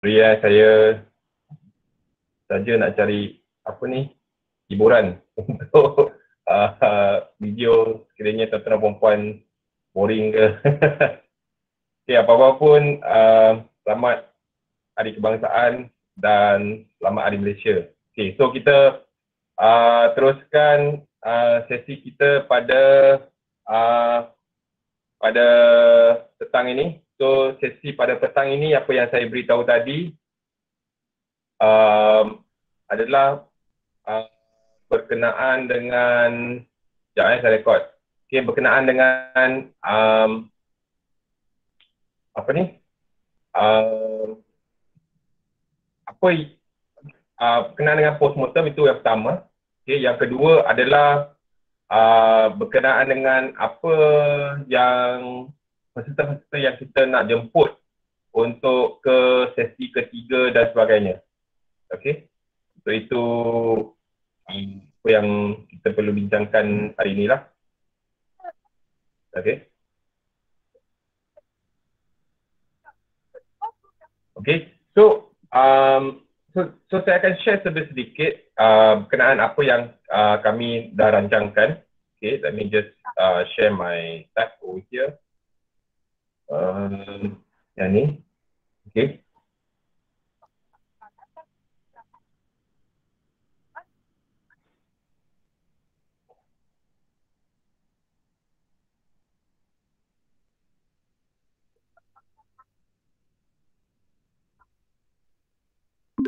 Ria, saya saja nak cari apa ni, hiburan untuk video sekiranya tuan-tuan perempuan boring ke. Okay, apa-apa pun, selamat Hari Kebangsaan dan selamat Hari Malaysia. Okay, so kita teruskan sesi kita pada petang ini. So sesi pada petang ini, apa yang saya beritahu tadi adalah berkenaan dengan, sekejap saya rekod. Okay, berkenaan dengan apa ni? Berkenaan dengan postmortem, itu yang pertama. Okay, yang kedua adalah berkenaan dengan apa yang peserta-peserta yang kita nak jemput untuk ke sesi ketiga dan sebagainya. Okay, so itu apa yang kita perlu bincangkan hari ini lah. Okay. Okay, so saya akan share sedikit berkenaan apa yang kami dah rancangkan. Okay, let me just share my tab over here. Yang ni. Okay.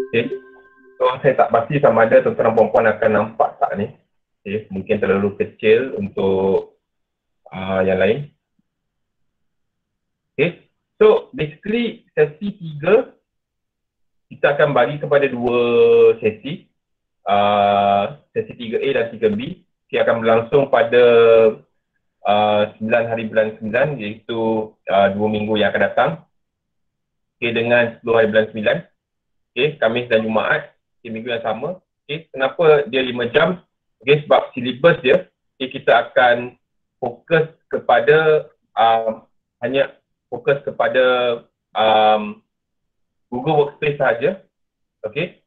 Okay. So saya tak pasti sama ada tuan-tuan perempuan akan nampak tak ni. Okay. Mungkin terlalu kecil untuk yang lain. Okay. So basically sesi 3 kita akan bagi kepada 2 sesi. Sesi 3A dan 3B. Dia akan berlangsung pada 9 hari bulan 9, iaitu 2 minggu yang akan datang. Okay, dengan 10 hari bulan 9. Okay, Khamis dan Jumaat, okay, minggu yang sama. Okay, kenapa dia 5 jam? Okay, sebab silibus dia, okay, kita akan fokus kepada hanya fokus kepada Google Workspace sahaja. Okay,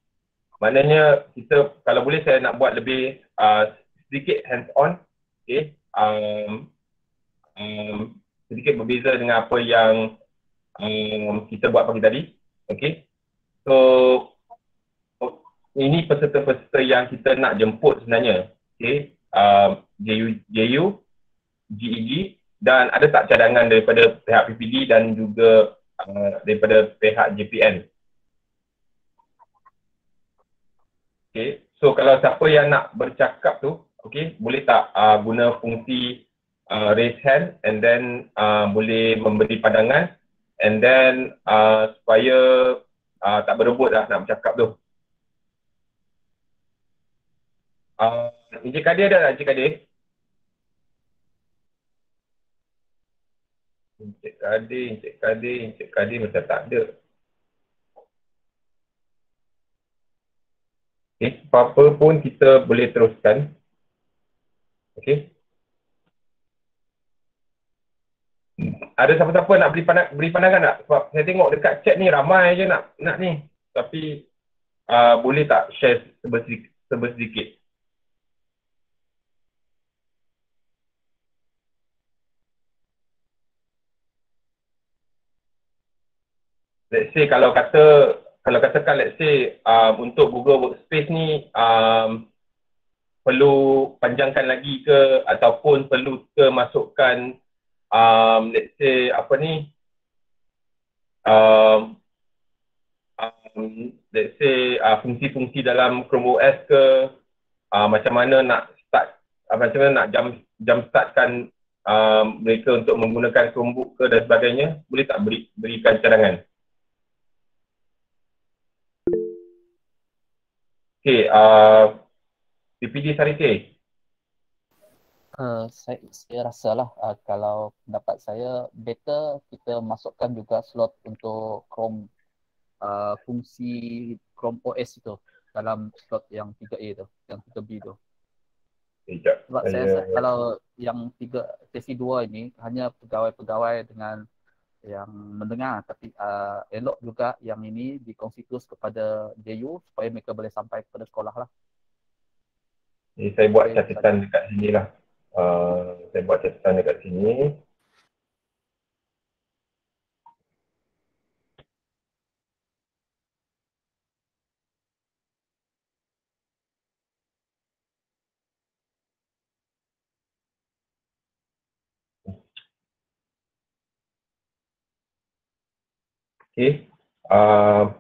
maknanya kita, kalau boleh saya nak buat lebih sedikit hands-on. Okay, sedikit berbeza dengan apa yang kita buat pagi tadi. Okay. So, ini peserta-peserta yang kita nak jemput sebenarnya. Okay. JU, GEG, dan ada tak cadangan daripada pihak PPD dan juga daripada pihak JPN. Okay. So, kalau siapa yang nak bercakap tu, okay, boleh tak guna fungsi raise hand, and then boleh memberi pandangan, and then supaya tak berebut lah nak bercakap tu. Encik Kadir ada tak, Encik Kadir? Encik Kadir macam tak ada. Okay, apa-apa pun kita boleh teruskan. Okay. Ada siapa-siapa nak beri pandangan tak? Sebab saya tengok dekat chat ni ramai je nak ni. Tapi boleh tak share sedikit? Let's say kalau katakan let's say untuk Google Workspace ni perlu panjangkan lagi ke, ataupun perlu ke masukkan let's say apa ni, let's say fungsi-fungsi dalam Chrome OS ke, macam mana nak start, macam mana nak jam startkan mereka untuk menggunakan Chromebook ke dan sebagainya. Boleh tak berikan cadangan? Okay, PPD Sariti. Saya rasalah kalau pendapat saya better kita masukkan juga slot untuk Chrome, fungsi Chrome OS itu dalam slot yang 3A tu, yang 3B tu. Sebab saya rasa kalau yang sesi 2 ini hanya pegawai-pegawai dengan yang mendengar, tapi elok juga yang ini dikongsi terus kepada JU supaya mereka boleh sampai kepada sekolah lah. Jadi saya buat Okay, catatan dekat sini lah. Saya buat catatan dekat sini. Okay.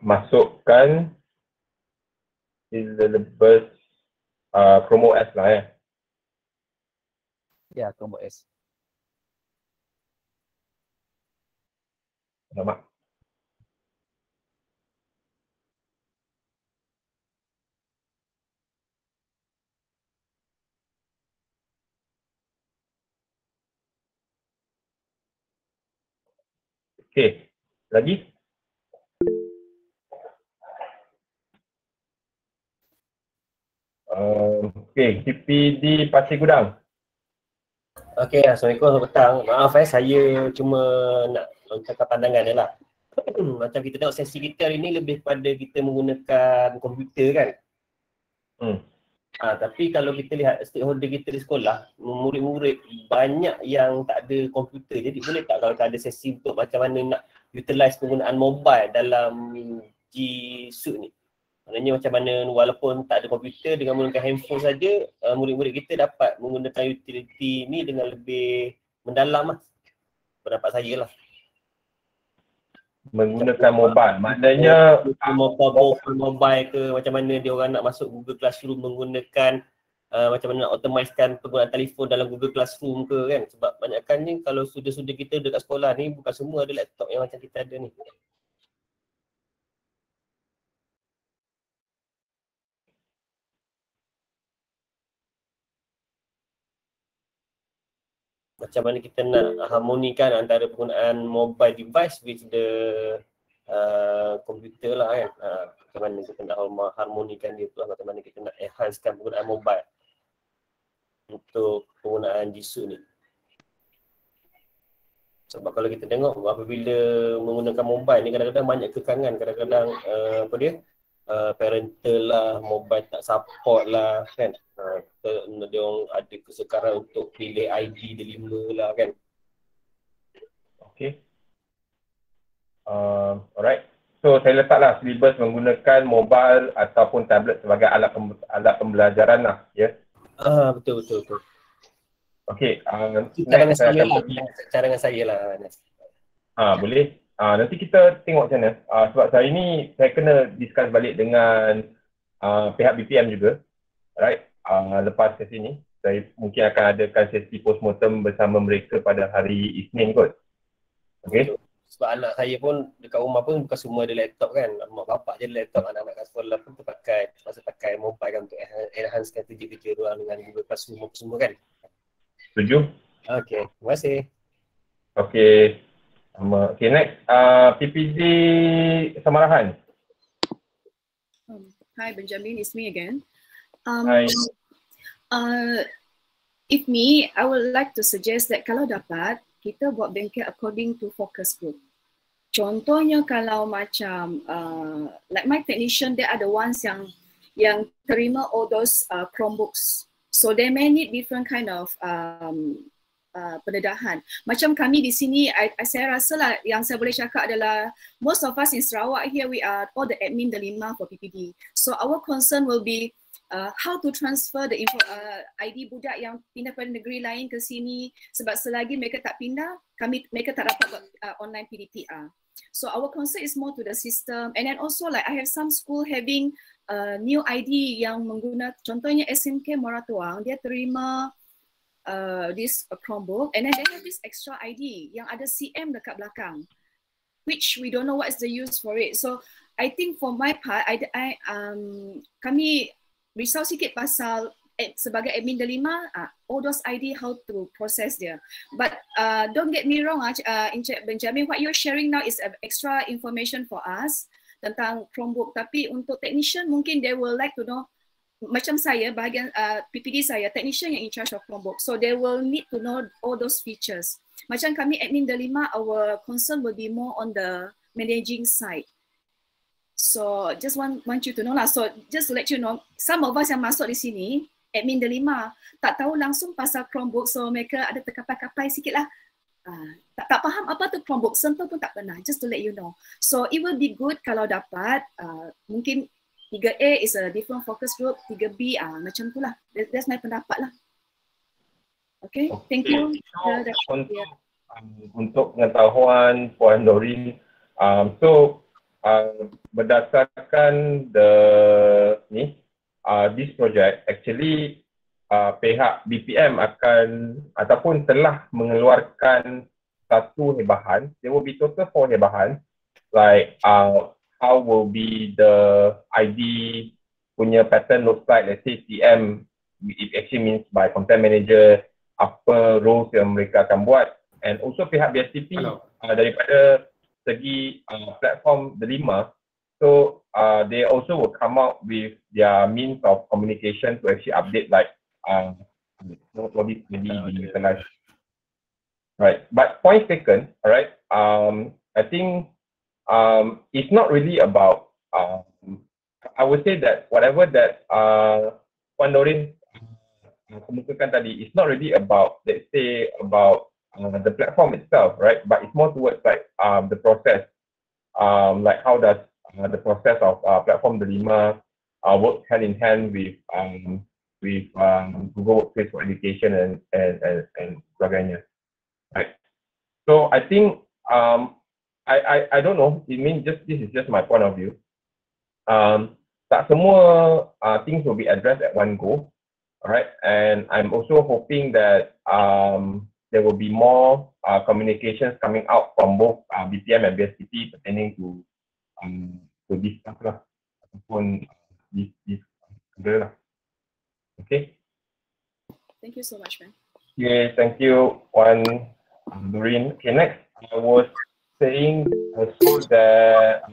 Masukkan syllabus Chrome OS lah ya. Ya, Chrome OS. Nampak? Okay. Lagi? Okay. CPD Pasir Gudang. Okey, Assalamualaikum, selamat petang. Maaf saya cuma nak lontarkan pandangan dia lah. Macam kita tengok sesi kita hari ni lebih pada kita menggunakan komputer kan. Tapi kalau kita lihat stakeholder kita di sekolah, murid-murid banyak yang tak ada komputer. Jadi boleh tak kalau ada sesi untuk macam mana nak utilize penggunaan mobile dalam G-Suite ni? Maknanya macam mana walaupun tak ada komputer, dengan menggunakan handphone saja, murid-murid kita dapat menggunakan utility ni dengan lebih mendalam lah. Pendapat saya lah. Menggunakan mobile. Maknanya mobile ke macam mana dia orang nak masuk Google Classroom menggunakan macam mana nak optimizekan penggunaan telefon dalam Google Classroom ke kan. Sebab banyakkannya kalau student-student kita dekat sekolah ni bukan semua ada laptop yang macam kita ada ni. Macam mana kita nak harmonikan antara penggunaan mobile device with the komputer lah kan. Macam mana kita nak harmonikan dia tu lah, macam mana kita nak enhancekan penggunaan mobile untuk penggunaan G-Suite ni. Sebab kalau kita tengok apabila menggunakan mobile ni kadang-kadang banyak kekangan, kadang-kadang parental lah, mobile tak support lah kan. Dia orang ada kesukaran untuk pilih ID dia 5 lah kan. Okay. Alright. So saya letaklah syllabus menggunakan mobile ataupun tablet sebagai alat pembelajaran lah, ya. Betul. Okay. Cara dengan saya lah. Boleh. Nanti kita tengok macam mana. Sebab hari ni saya kena discuss balik dengan pihak BPM juga. Alright. Lepas sesi ni, saya mungkin akan adakan sesi postmortem bersama mereka pada hari Isnin kot. Okay. Sebab anak saya pun dekat rumah pun bukan semua ada laptop kan. Mak bapak je ada laptop, anak-anak kat sekolah pun pakai mobile kan untuk enhancekan kerja-kerja dia dengan Google Classroom semua kan. Setuju? Okay, terima kasih. Okay. Okay, next. PPD Samarahan. Hi, Benjamin. It's me again. Hi. If me, I would like to suggest that kalau dapat, kita buat bengkel according to focus group. Contohnya kalau macam, like my technician, they are the ones yang terima all those Chromebooks. So they may need different kind of pendedahan. Macam kami di sini, saya rasa lah yang saya boleh cakap adalah most of us in Sarawak here, we are all the admin delima for PPD. So our concern will be how to transfer the ID budak yang pindah pada negeri lain ke sini, sebab selagi mereka tak pindah, mereka tak dapat buat online PDPR. So our concern is more to the system, and then also like I have some school having new ID yang menggunakan, contohnya SMK Moratuang, dia terima this Chromebook, and then they have this extra ID yang ada CM dekat belakang, which we don't know what is the use for it. So I think for my part, kami risau sikit pasal sebagai admin delima, all those ID how to process dia. But don't get me wrong, Encik Benjamin, what you're sharing now is extra information for us tentang Chromebook. Tapi untuk technician mungkin they will like to know macam saya, bahagian PPD saya, technician yang in charge of Chromebook. So they will need to know all those features. Macam kami admin Delima, our concern will be more on the managing side. So just want you to know lah. So just to let you know, some of us yang masuk di sini, admin Delima, tak tahu langsung pasal Chromebook. So mereka ada terkapai-kapai sikit lah. Tak faham apa tu Chromebook, sentuh pun tak pernah, just to let you know. So it will be good kalau dapat, mungkin 3A is a different focus group, 3B macam tu lah. That's my pendapat lah. Okay, thank you. Untuk pengetahuan Puan Doreen, berdasarkan this project, actually pihak BPM akan ataupun telah mengeluarkan satu hebahan. There will be total 4 hebahan, like how will be the ID punya pattern looks like, let's say CM, it actually means by content manager, apa roles yang mereka akan buat, and also pihak BSTP daripada segi platform Delima, so they also will come out with their means of communication to actually update, like what is maybe utilized. Right, but point taken, alright, I think it's not really about, I would say that whatever that Puan Doreen kemukakan tadi, it's not really about, let's say, about the platform itself, right? But it's more towards like the process, like how does the process of platform Delima work hand in hand with Google Workspace for Education and sebagainya, right? So I think I don't know. It means this is just my point of view. Tak semua things will be addressed at one go, alright. And I'm also hoping that there will be more communications coming out from both BPM and BSTP pertaining to this stuff lah, ataupun this lah. Okay. Thank you so much, man. Okay, thank you, Puan Doreen. Okay, next I was saying also that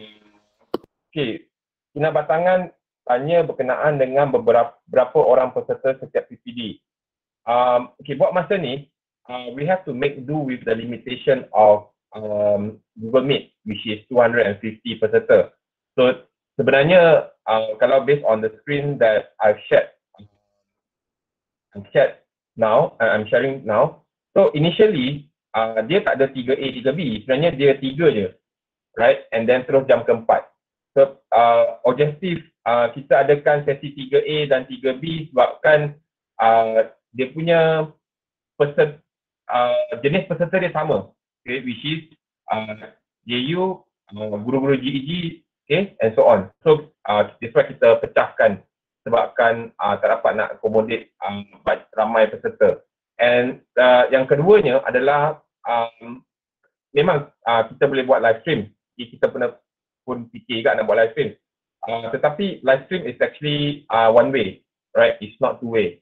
Kinabatangan tanya berkenaan dengan berapa orang peserta setiap PPD. Buat masa ni, we have to make do with the limitation of Google Meet, which is 250 peserta. So sebenarnya kalau based on the screen that I've shared now, I'm sharing now. So initially dia tak ada 3A, 3B, sebenarnya dia 3 je, right? And then terus jam keempat. So objektif kita adakan sesi 3A dan 3B sebabkan dia punya jenis peserta dia sama, okay, which is JU, guru-guru GEG, okay, and so on. So that's why kita pecahkan sebabkan tak dapat nak accommodate ramai peserta. And yang keduanya adalah memang kita boleh buat live stream. Kita pun fikir juga nak buat live stream. Tetapi live stream is actually one way, right? It's not two way.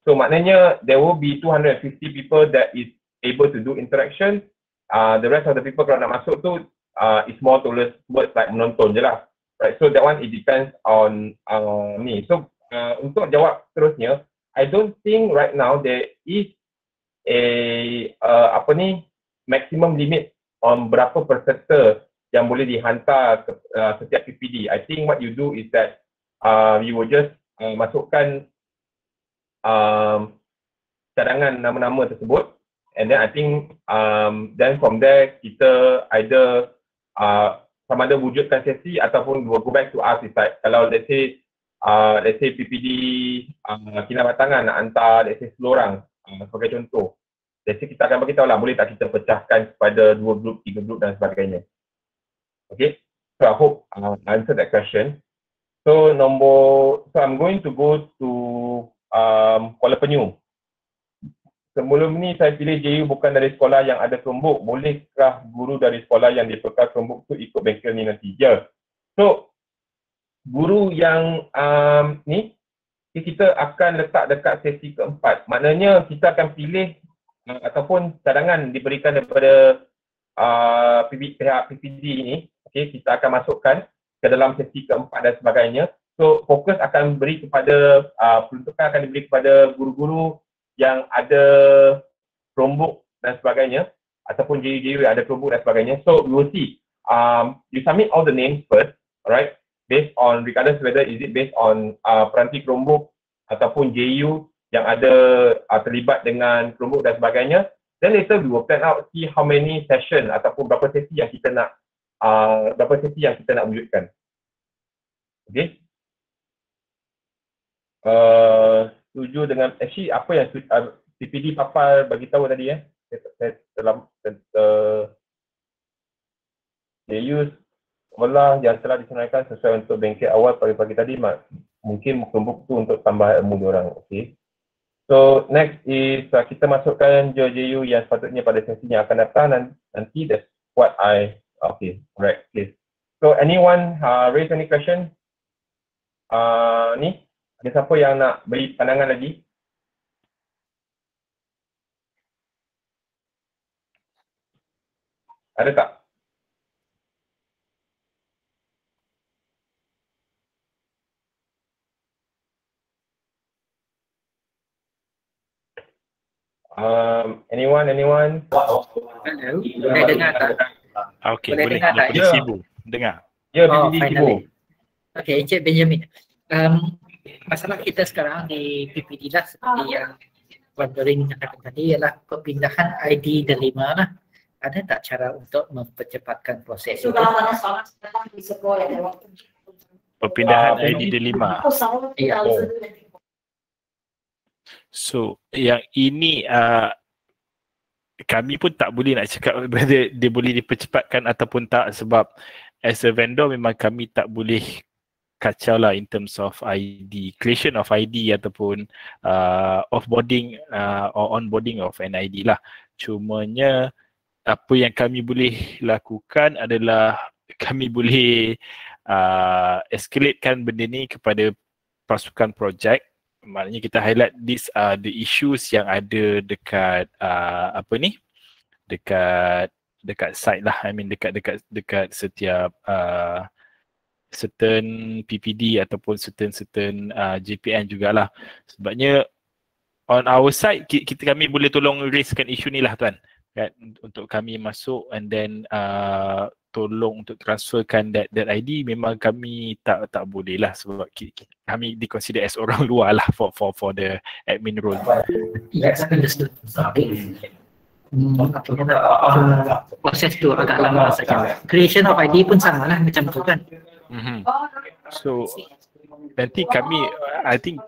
So maknanya there will be 250 people that is able to do interaction. The rest of the people kalau nak masuk tu is more towards like menonton je lah. Right? So that one it depends on me. So untuk jawab terusnya, I don't think right now there is a maximum limit on berapa peserta yang boleh dihantar ke setiap PPD. I think what you do is that you will just masukkan cadangan nama-nama tersebut, and then I think then from there kita either sama ada wujudkan sesi ataupun go back to us. Is like kalau let's say PPD Kinabatangan nak hantar let's say 10 orang sebagai contoh, let's say kita akan beritahu lah boleh tak kita pecahkan kepada 2 grup, 3 grup dan sebagainya. Okay, so I hope I answered that question. So I'm going to go to Kuala Penyu. Sebelum ni saya pilih JU bukan dari sekolah yang ada Chromebook. Bolehkah guru dari sekolah yang diperlukan Chromebook tu ikut bengkel ni nanti? Ya. So guru yang ni kita akan letak dekat sesi keempat. Maknanya kita akan pilih ataupun cadangan diberikan daripada pihak PPD ini. Okay, kita akan masukkan ke dalam sesi keempat dan sebagainya. So fokus akan beri kepada peruntukan akan diberi kepada guru-guru yang ada Chromebook dan sebagainya, ataupun JU yang ada Chromebook dan sebagainya. So we will see. You submit all the names first, alright? Based on, regardless whether is it based on peranti Chromebook ataupun JU yang ada terlibat dengan Chromebook dan sebagainya. Then later we will plan out, see how many session ataupun berapa sesi yang kita nak wujudkan. Okay? Setuju dengan actually apa yang PPD Papal bagi tahu tadi ya. JU sekolah yang telah disenaraikan sesuai untuk bengkel awal pagi-pagi tadi, mungkin Chromebook tu untuk tambah ilmu diorang. Okay. So next is kita masukkan JU yang sepatutnya pada sesi yang akan datang, dan nanti that's what okay, right, okay. So anyone raise any question? Ni ada siapa yang nak beri pandangan lagi? Ada tak? Anyone? Hello, boleh dengar tak? Okey, Boleh boleh. dengar tak? Daripada Ya. Sibu. Dengar. Ya, Oh, PPD Sibu. finally. Okey, Encik Benjamin. Masalah kita sekarang di PPD lah, seperti yang Puan Doreen katakan tadi, ialah perpindahan ID delima lah. Ada tak cara untuk mempercepatkan proses itu? Perpindahan ID delima. Ya. So, yang ini kami pun tak boleh nak cakap whether dia boleh dipercepatkan ataupun tak, sebab as a vendor memang kami tak boleh kacau lah in terms of ID, creation of ID ataupun offboarding or onboarding of an ID lah. Cumanya apa yang kami boleh lakukan adalah kami boleh escalatekan benda ni kepada pasukan projek. Maknanya kita highlight this the issues yang ada dekat dekat site lah. I mean dekat setiap certain PPD ataupun certain JPN jugalah. Sebabnya on our side kami boleh tolong raiskan isu ni lah tuan, kan, untuk kami masuk and then tolong untuk transferkan that ID. Memang kami tak boleh lah, sebab kami di-consider as orang luar lah for the admin role. Yes, understood. Proses tu agak lama saja. Creation of ID pun sama lah macam tu kan. So nanti kami, I think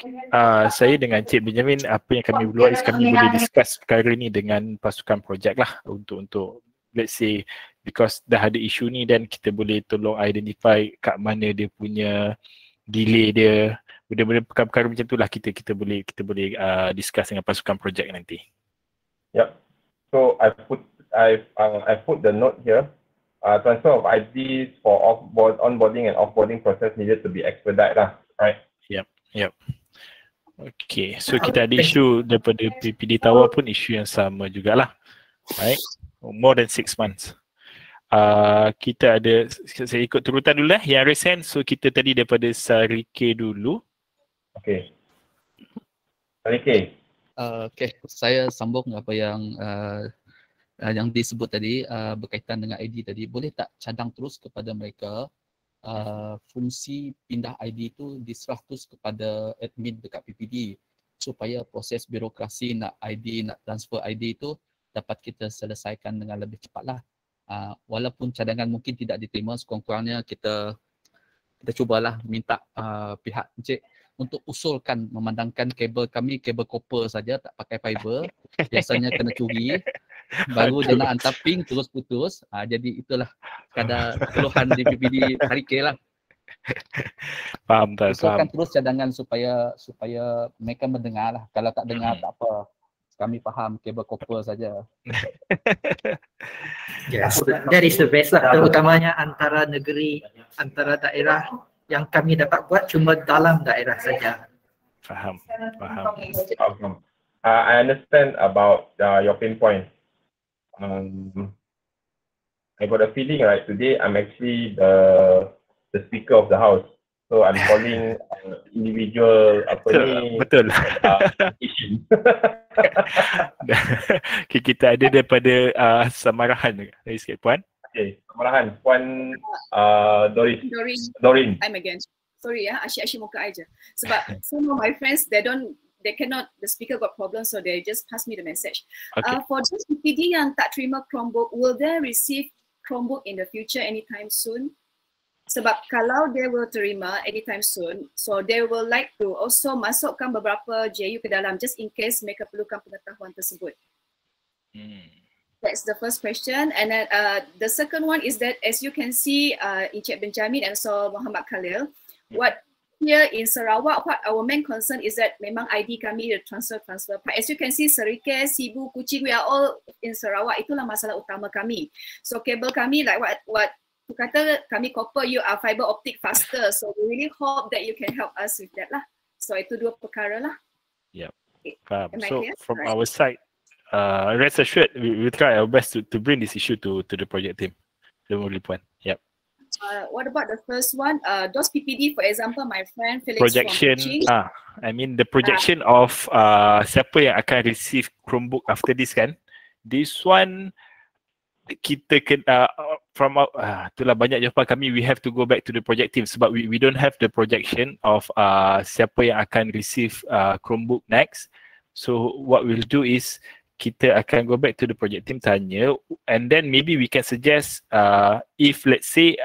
saya dengan Cik Benjamin, apa yang kami buat is kami boleh discuss perkara ni dengan pasukan projek lah, untuk let's say because dah ada isu ni, dan kita boleh tolong identify kat mana dia punya delay dia, benda-benda perkara macam tu lah kita boleh discuss dengan pasukan projek nanti. Yep. So I put the note here. Transfer of IDs for onboarding and offboarding process needed to be expedited lah, right? Yep. Okay, so kita ada isu daripada PPD Tawar pun isu yang sama jugalah, right? More than 6 months. Kita ada, saya ikut turutan dulu lah yang raise hand. So kita tadi daripada Sarike dulu. Okay. Sarike. Okay, saya sambung apa yang disebut tadi berkaitan dengan ID tadi. Boleh tak cadang terus kepada mereka fungsi pindah ID itu diserah terus kepada admin dekat PPD, supaya proses birokrasi nak transfer ID itu dapat kita selesaikan dengan lebih cepatlah. Walaupun cadangan mungkin tidak diterima, sekurang-kurangnya kita cubalah minta pihak Encik untuk usulkan, memandangkan kabel kami kabel copper saja, tak pakai fiber, biasanya kena curi, baru dia nak hantar ping terus putus. Jadi itulah kadar keluhan di PPD Sarike lah. Faham tak? Usulkan terus cadangan supaya mereka mendengar lah. Kalau tak dengar tak apa, kami faham kabel copper saja. Yes, that is the best lah, terutamanya antara negeri, antara daerah yang kami dapat buat cuma dalam daerah saja. Faham. I understand about your pain point. I got a feeling right today I'm actually the speaker of the house. So I'm calling individual apa ni Betul. issue. Okay, kita ada daripada Samarahan dari sikit Puan. Okay, kemarahan Puan Doreen, Doreen. I'm again. Sorry ya, asyik-asyik muka aja. Sebab some of my friends, they cannot, the speaker got problems, so they just pass me the message. Okay. For those PPD yang tak terima Chromebook, will they receive Chromebook in the future anytime soon? Sebab kalau they will terima anytime soon, so they will like to also masukkan beberapa JU ke dalam just in case mereka perlukan pengetahuan tersebut. That's the first question. And then the second one is that as you can see, Encik Benjamin and also Muhammad Khalil, what here in Sarawak, what our main concern is that memang ID kami the transfer. But as you can see, Serike, Sibu, Kuching, we are all in Sarawak. Itulah masalah utama kami. So kabel kami like what tu kata kami copper, you are fiber optic faster. So we really hope that you can help us with that lah. So itu dua perkara lah. Yep. Okay. Faham. Am I So clear? from Alright. our side, rest assured, we try our best to bring this issue to the project team. Don't worry, Puan. Yep. What about the first one? Those PPD, for example, my friend Felix Projection, from Kuching. I mean the projection of siapa yang akan receive Chromebook after this kan. This one kita kena itulah banyak jawapan kami, we have to go back to the project team sebab we don't have the projection of siapa yang akan receive Chromebook next. So what we'll do is kita akan go back to the project team, tanya, and then maybe we can suggest if let's say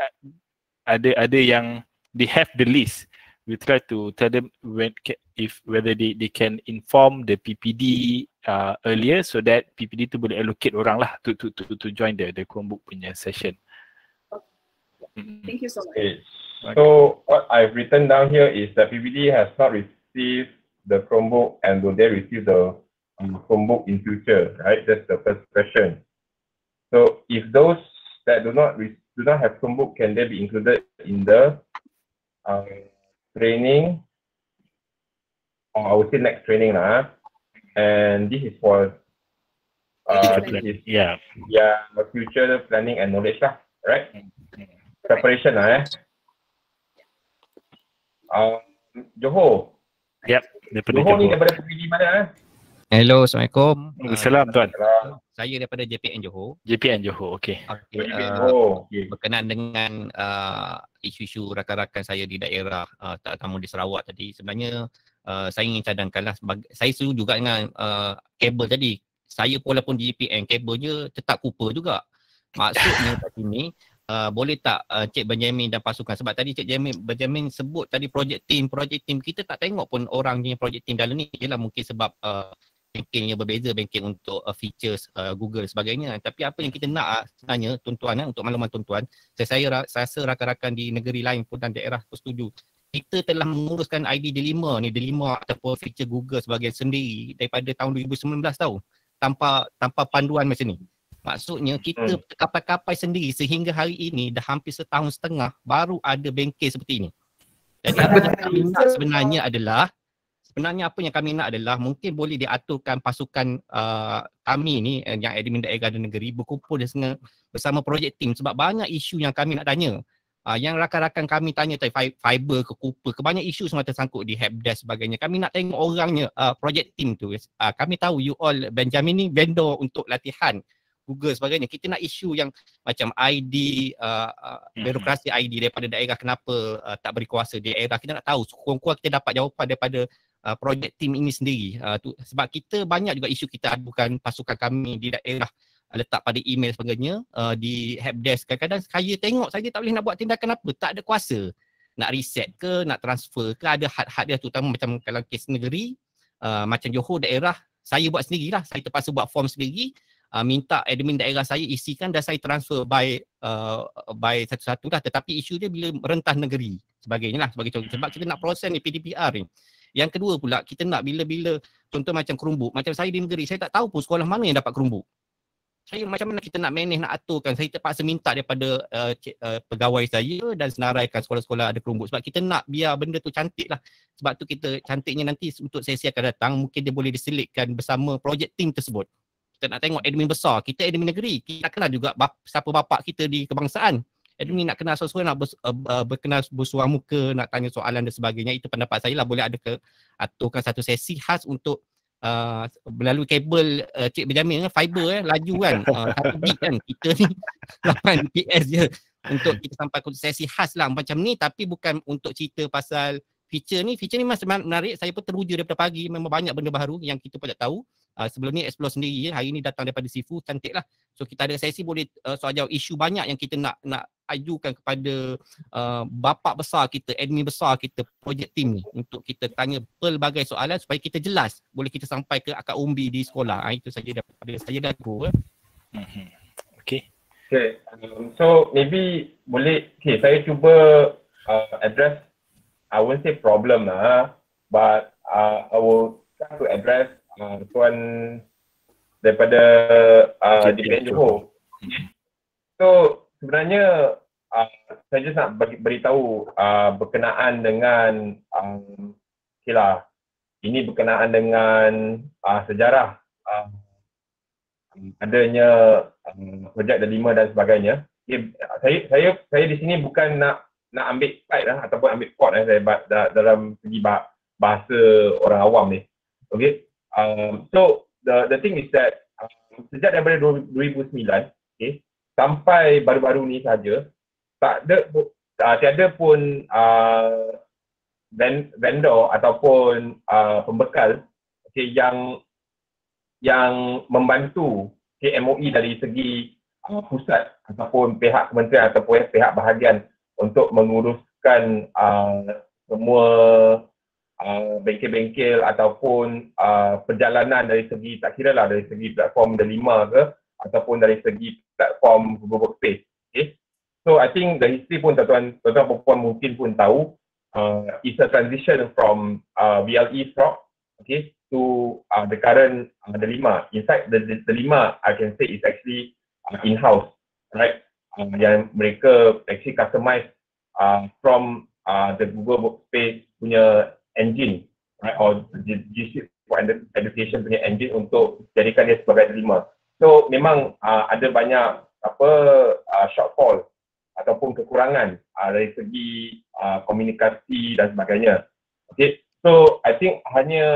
ada yang they have the list, we try to tell them whether they can inform the PPD earlier so that PPD tu boleh allocate orang lah to join the Chromebook punya session. Thank you so much. Okay. So what I've written down here is that PPD has not received the Chromebook and will they receive the Chromebook in future, right? That's the first question. So if those that do not have Chromebook, can they be included in the training, or I would say next training lah. And this is for Yeah. future planning and knowledge lah, right? Preparation lah. Johor. Yep. Daripada Johor ni Johor. daripada PPD mana? Hello, Assalamualaikum. Salam tuan. Saya daripada JPN Johor. JPN Johor, okey. Okay, Okay. berkenaan dengan isu-isu rakan-rakan saya di daerah, terutama di Sarawak tadi, sebenarnya saya ingin cadangkanlah, saya setuju juga dengan kabel tadi. Saya walaupun di JPN, kabelnya tetap Cooper juga. Maksudnya kat sini, boleh tak Cik Benjamin dan pasukan, sebab tadi Cik Benjamin sebut tadi project team, kita tak tengok pun orangnya project team dalam ni. Ialah mungkin sebab bankingnya berbeza, banking untuk features Google sebagainya. Tapi apa yang kita nak sebenarnya tuan-tuan, untuk makluman tuan-tuan, saya rasa rakan-rakan di negeri lain pun dan daerah pun setuju. Kita telah menguruskan ID D5 ataupun feature Google sebagai sendiri daripada tahun 2019 tau. Tanpa panduan macam ni. Maksudnya kita kapai-kapai sendiri sehingga hari ini dah hampir setahun setengah baru ada bengkel seperti ini. Jadi apa yang kami nak adalah mungkin boleh diaturkan pasukan kami ni yang admin daerah dan negeri berkumpul bersama project team sebab banyak isu yang kami nak tanya. Yang rakan-rakan kami tanya tadi fiber ke Cooper ke banyak isu semua tersangkut di helpdesk sebagainya. Kami nak tengok orangnya project team tu. Kami tahu you all Benjamin ni vendor untuk latihan Google sebagainya. Kita nak isu yang macam ID, birokrasi ID daripada daerah kenapa tak beri kuasa di daerah. Kita nak tahu, kurang-kurang kita dapat jawapan daripada project team ini sendiri. Sebab kita banyak juga isu kita adukan pasukan kami di daerah letak pada email sebagainya di helpdesk. Kadang-kadang saya tengok saja tak boleh nak buat tindakan apa, tak ada kuasa. Nak reset ke, nak transfer ke, ada had-had dia terutama macam kalau kes negeri, macam Johor daerah, saya buat sendirilah. Saya terpaksa buat form sendiri. Minta admin daerah saya isikan dan saya transfer by satu-satu lah. Tetapi isu dia bila merentah negeri sebagainya lah, sebagai contoh. Sebab kita nak proses ni PDPR ni. Yang kedua pula kita nak bila-bila contoh macam Chromebook. Macam saya di negeri, saya tak tahu pun sekolah mana yang dapat Chromebook. Saya macam mana kita nak manage, nak aturkan. Saya terpaksa minta daripada pegawai saya dan senaraikan sekolah-sekolah ada Chromebook. Sebab kita nak biar benda tu cantik lah. Sebab tu kita cantiknya nanti untuk sesi akan datang, mungkin dia boleh diselitkan bersama project team tersebut. Kita nak tengok admin besar, kita admin negeri, kita kenal juga siapa bapak kita di kebangsaan. admin nak kenal sesuatu, nak berkenal bersuara muka, nak tanya soalan dan sebagainya, itu pendapat saya lah. Boleh ada aturkan satu sesi khas untuk melalui kabel Cik Benjamin fiber laju kan, 1 gig kan, kita ni 8 Bps je untuk kita sampai ke sesi khas lah macam ni, tapi bukan untuk cerita pasal feature ni masih menarik. Saya pun teruja daripada pagi, memang banyak benda baru yang kita pun tak tahu. Sebelum ni explore sendiri je, hari ni datang daripada Sifu, cantik lah. So kita ada sesi boleh soal jawab isu banyak yang kita nak ajukan kepada bapa besar kita, admin besar kita, project team ni, untuk kita tanya pelbagai soalan supaya kita jelas, boleh kita sampai ke akar umbi di sekolah. Itu saja daripada saya dan Go. Okay. So maybe boleh, saya cuba address, I won't say problem lah, but I will try to address tuan daripada DPN Johor. So sebenarnya saya just nak beritahu berkenaan dengan ini berkenaan dengan sejarah adanya projek delima dan sebagainya. Saya di sini bukan nak ambil side lah ataupun ambil pot dalam segi bahasa orang awam ni. Okay. So the thing is that sejak daripada 2009, sampai baru-baru ni saja, tiada pun vendor ataupun pembekal yang membantu MOE dari segi pusat ataupun pihak kementerian ataupun pihak bahagian untuk menguruskan semua bengkel-bengkel ataupun perjalanan dari segi, tak kira lah dari segi platform delima ke ataupun dari segi platform Google Workspace. So I think the history pun tuan-tuan perempuan mungkin pun tahu, it's a transition from VLE Frog to the current delima. In fact, the delima I can say is actually in-house, right? Yang mereka actually customize from the Google Workspace punya engine, right, or G Suite for Education punya engine untuk jadikan dia sebagai delima. So memang ada banyak shortfall ataupun kekurangan dari segi komunikasi dan sebagainya. Okay, so I think hanya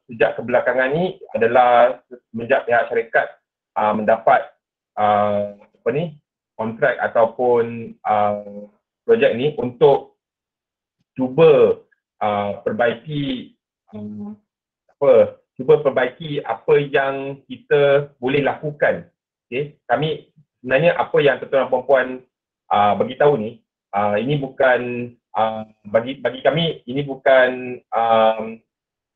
sejak kebelakangan ni adalah semenjak pihak syarikat mendapat kontrak ataupun projek ni untuk cuba perbaiki apa yang kita boleh lakukan. Okay, kami sebenarnya apa yang tuan-tuan dan puan bagi tahu ni, ini bukan bagi kami, ini bukan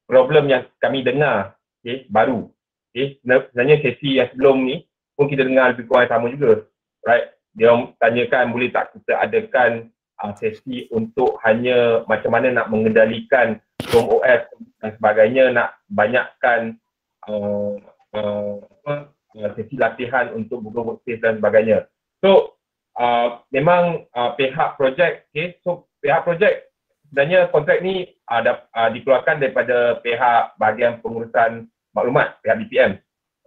problem yang kami dengar baru. Sebenarnya sesi yang sebelum ni pun kita dengar lebih kurang sama juga, right? Dia tanyakan boleh tak kita adakan sesi untuk hanya macam mana nak mengendalikan Chrome OS dan sebagainya, nak banyakkan sesi latihan untuk Google Workspace dan sebagainya. So memang pihak projek, so pihak projek sebenarnya kontrak ni dikeluarkan daripada pihak bahagian pengurusan maklumat, pihak BPM.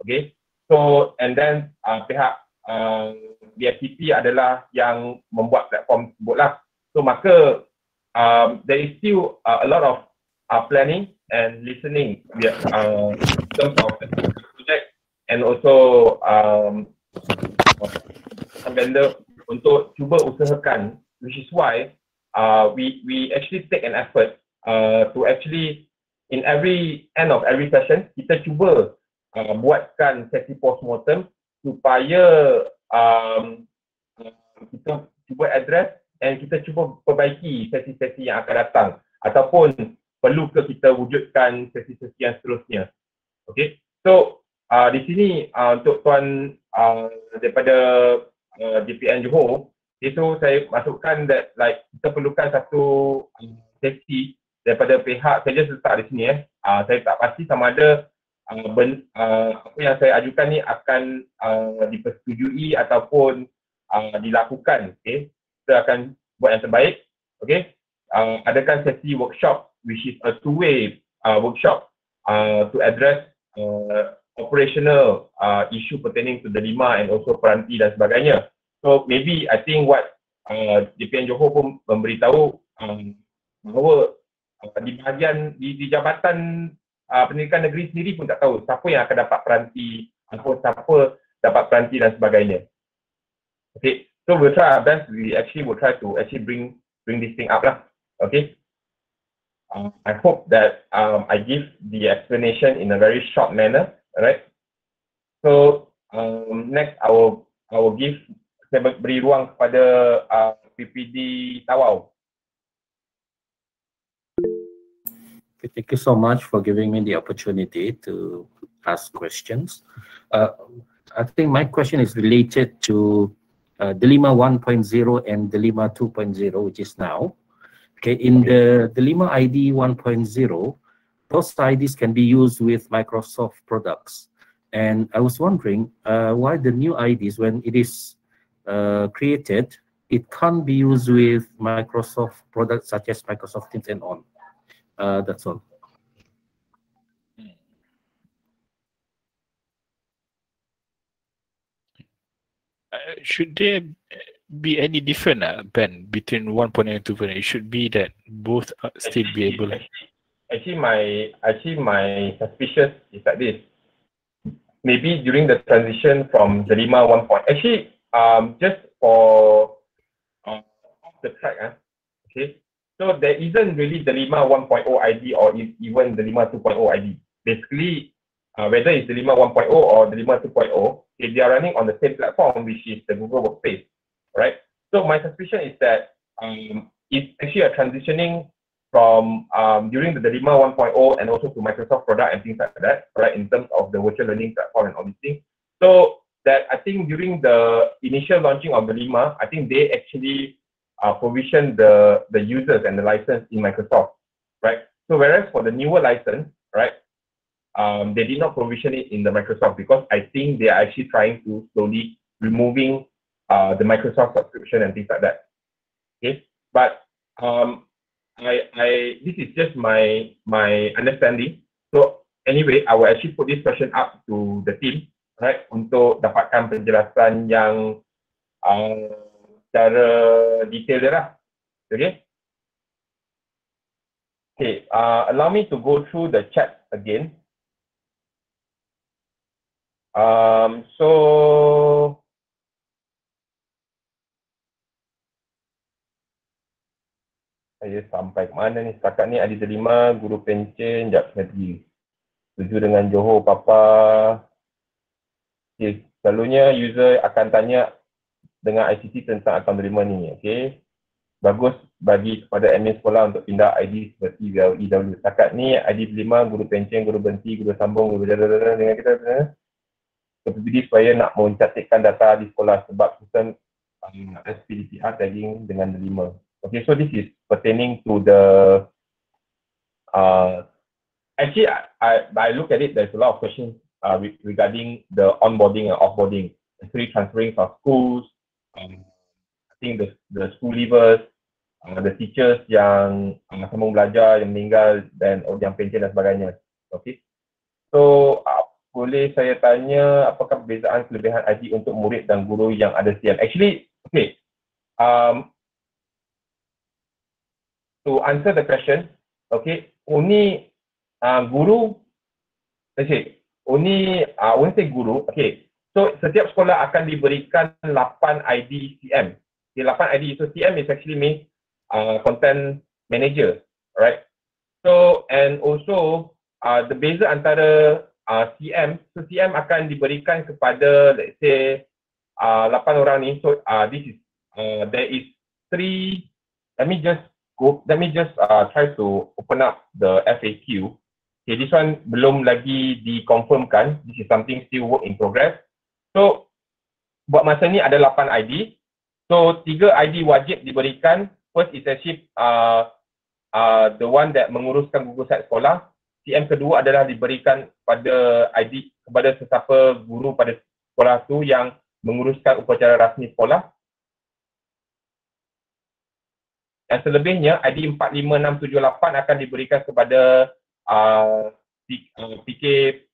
Okay, so and then pihak BFTP adalah yang membuat platform tersebut lah. So maka there is still a lot of planning and listening in terms of the project, and also vendor untuk cuba usahakan, which is why we actually take an effort to actually in every end of every session kita cuba buatkan sesi postmortem supaya kita cuba address dan kita cuba perbaiki sesi-sesi yang akan datang, ataupun perlu ke kita wujudkan sesi-sesi yang seterusnya. Okay, so di sini untuk tuan daripada DPN Johor, itu saya masukkan that like kita perlukan satu sesi daripada pihak, saya just letak di sini saya tak pasti sama ada apa yang saya ajukan ni akan dipersetujui ataupun dilakukan. Okay, kita akan buat yang terbaik. Okay, adakan sesi workshop which is a two-way workshop to address operational issue pertaining to delima and also peranti dan sebagainya. So maybe I think what JPN Johor pun memberitahu bahawa di bahagian di Jabatan Pendidikan Negeri sendiri pun tak tahu siapa yang akan dapat peranti ataupun siapa dapat peranti dan sebagainya. Okay, so we'll try our best. We actually will try to actually bring this thing up lah. Okay. I hope that I give the explanation in a very short manner. Alright. So next I will give, saya beri ruang kepada PPD Tawau. Thank you so much for giving me the opportunity to ask questions. I think my question is related to Delima 1.0 and Delima 2.0, which is now. Okay, in the Delima ID 1.0, those IDs can be used with Microsoft products. And I was wondering why the new IDs, when it is created, it can't be used with Microsoft products such as Microsoft Teams and on. That's all. Should there be any different, Ben, between 1.0 and 2.0? It should be that both still be able. Actually, my suspicion is like this. Maybe during the transition from Delima 1. Actually, just for off the track, okay. So there isn't really Delima 1.0 ID or even Delima 2.0 ID. Basically, whether it's Delima 1.0 or Delima 2.0, okay, they are running on the same platform, which is the Google Workspace, right? So my suspicion is that it's actually a transitioning from during the Delima 1.0 and also to Microsoft product and things like that, right? In terms of the virtual learning platform and all these things. So that I think during the initial launching of Delima, I think they actually provision the users and the license in Microsoft, right? So whereas for the newer license, right, they did not provision it in the Microsoft because I think they are actually trying to slowly removing the Microsoft subscription and things like that. Okay, but this is just my understanding. So anyway, I will actually put this question up to the team, right, untuk dapatkan penjelasan yang secara detail dia lah. Okay. Okay, allow me to go through the chat again. So saya sampai ke mana ni? Setakat ni ada Delima, Guru Pencen, jap lagi. Setuju dengan Johor Papa. Okay, selalunya user akan tanya dengan ICT tentang akaun Delima ni, okay. Bagus bagi kepada admin sekolah untuk pindah ID seperti EW. Setakat ni ID Delima, Guru Pencen, Guru Berhenti, Guru Sambung, Guru dengan kita PPD supaya nak mencantikkan data di sekolah sebab sistem SPDCR tagging dengan Delima. Okay, so this is pertaining to the actually I look at it, there's a lot of questions regarding the onboarding and offboarding, actually transferring from schools. I think the school leavers, the teachers yang sambung belajar, yang meninggal dan yang pencen dan sebagainya. Okay, so boleh saya tanya apakah perbezaan kelebihan ID untuk murid dan guru yang ada CM? Actually, okay, to answer the question, okay, only guru, okay, only say guru, okay. So setiap sekolah akan diberikan 8 ID CM. Okay, 8 ID. So CM is actually means content manager, right? So and also the beza antara CM, so CM akan diberikan kepada let's say 8 orang ni. So this is there is 3. Let me just try to open up the FAQ. Okay, this one belum lagi dikonfirmkan. This is something still work in progress. So buat masa ni ada 8 ID. So 3 ID wajib diberikan. First is actually the one that menguruskan Google Site sekolah. CM kedua adalah diberikan pada ID kepada sesiapa guru pada sekolah tu yang menguruskan upacara rasmi sekolah. Dan selebihnya ID 4, 5, 6, 7, 8 akan diberikan kepada PK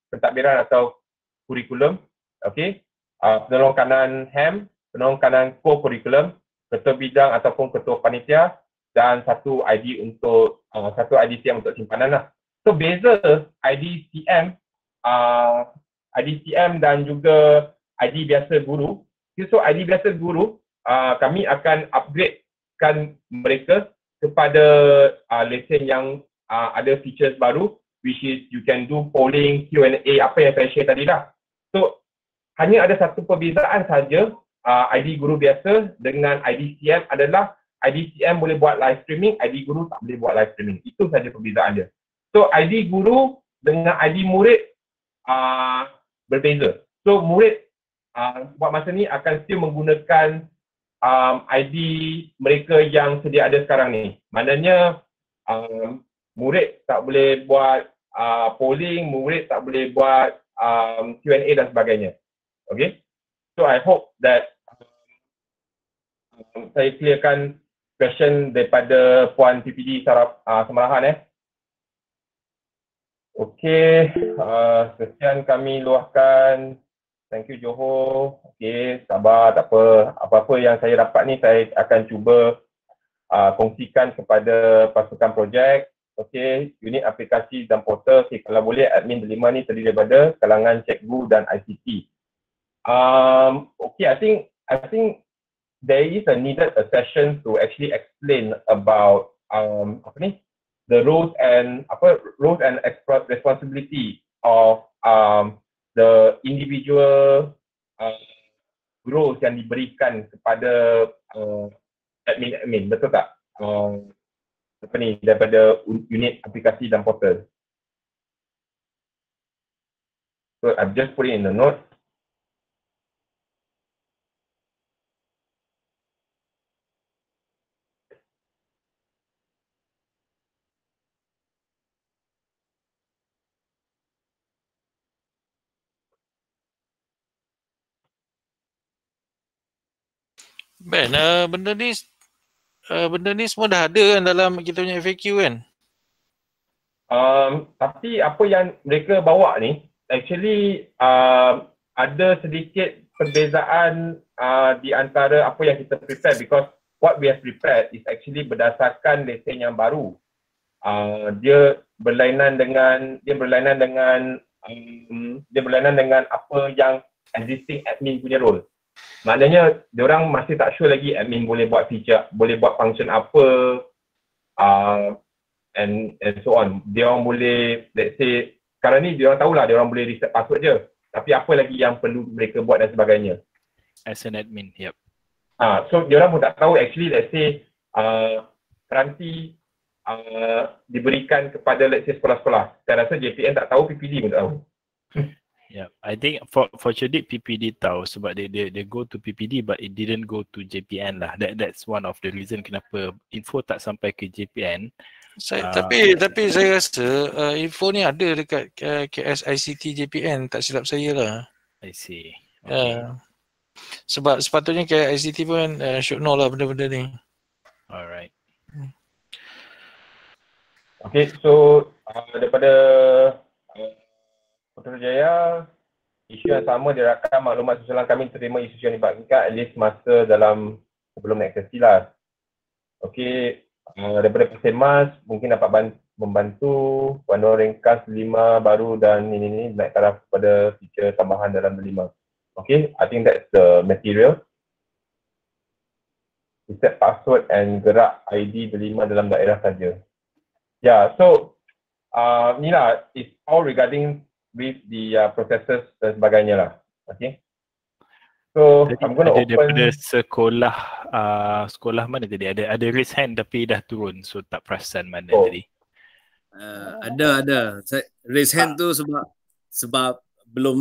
pentadbiran atau kurikulum. Okey. Penolong kanan HAM, penolong kanan core curriculum, ketua bidang ataupun ketua panitia, dan satu ID untuk satu IDCM untuk simpanan lah. So beza IDCM dan juga ID biasa guru. So ID biasa guru, kami akan upgradekan mereka kepada lesen yang ada features baru, which is you can do polling, Q&A, apa yang saya share tadi dah. So hanya ada satu perbezaan saja, ID guru biasa dengan IDCM adalah IDCM boleh buat live streaming, ID guru tak boleh buat live streaming. Itu saja perbezaan dia. So ID guru dengan ID murid berbeza. So murid buat masa ni akan still menggunakan ID mereka yang sedia ada sekarang ni. Maknanya murid tak boleh buat polling, murid tak boleh buat Q&A dan sebagainya. Okay, so I hope that saya clearkan question daripada Puan PPD Semarahan. Okay, sekian kami luahkan. Thank you Johor. Okay, sabar, tak apa. Apa-apa yang saya dapat ni saya akan cuba kongsikan kepada pasukan projek. Okay, unit aplikasi dan portal. Okay, kalau boleh admin delima ni terdiri daripada kalangan cikgu dan ICT. Okay, I think there is a needed a session to actually explain about the roles and responsibility of the individual roles yang diberikan kepada admin, betul tak? Daripada unit aplikasi dan portal. So I've just put it in the note. Ben, benda ni semua dah ada kan dalam kita punya FAQ kan? Tapi apa yang mereka bawa ni, actually ada sedikit perbezaan di antara apa yang kita prepare, because what we have prepared is actually berdasarkan lesen yang baru. Dia berlainan dengan apa yang existing admin punya role. Maknanya diorang masih tak sure lagi admin boleh buat feature, boleh buat function apa, and so on. Diorang boleh, let's say sekarang ni diorang tahulah diorang boleh reset password je, tapi apa lagi yang perlu mereka buat dan sebagainya. As an admin, yep. So diorang pun tak tahu actually, let's say peranti diberikan kepada let's say sekolah-sekolah. Saya rasa JPN tak tahu, PPD pun tak tahu. Yeah, I think fortunately PPD tahu sebab they go to PPD but it didn't go to JPN lah. That's one of the reason kenapa info tak sampai ke JPN. Tapi saya rasa info ni ada dekat KSICT JPN, tak silap saya lah. I see. Okay. Sebab sepatutnya KSICT pun should know lah benda-benda ni. Alright. Okay, so daripada Putrajaya, isu yang sama dirakam maklumat susulan kami terima isu yang dibagikan at least masa dalam sebelum naik sesi lah. Okay, daripada Persemas mungkin dapat membantu panduan ringkas 5 baru dan ini naik taraf kepada feature tambahan dalam 5. Okay, I think that's the material. Reset password and gerak ID 5 dalam daerah saja. Yeah, so ni lah, it's all regarding with the processes dan sebagainya lah. Okay. So jadi, I'm gonna open daripada sekolah mana tadi? Ada raise hand tapi dah turun, so tak perasan mana tadi. Ada. Raise hand tu sebab belum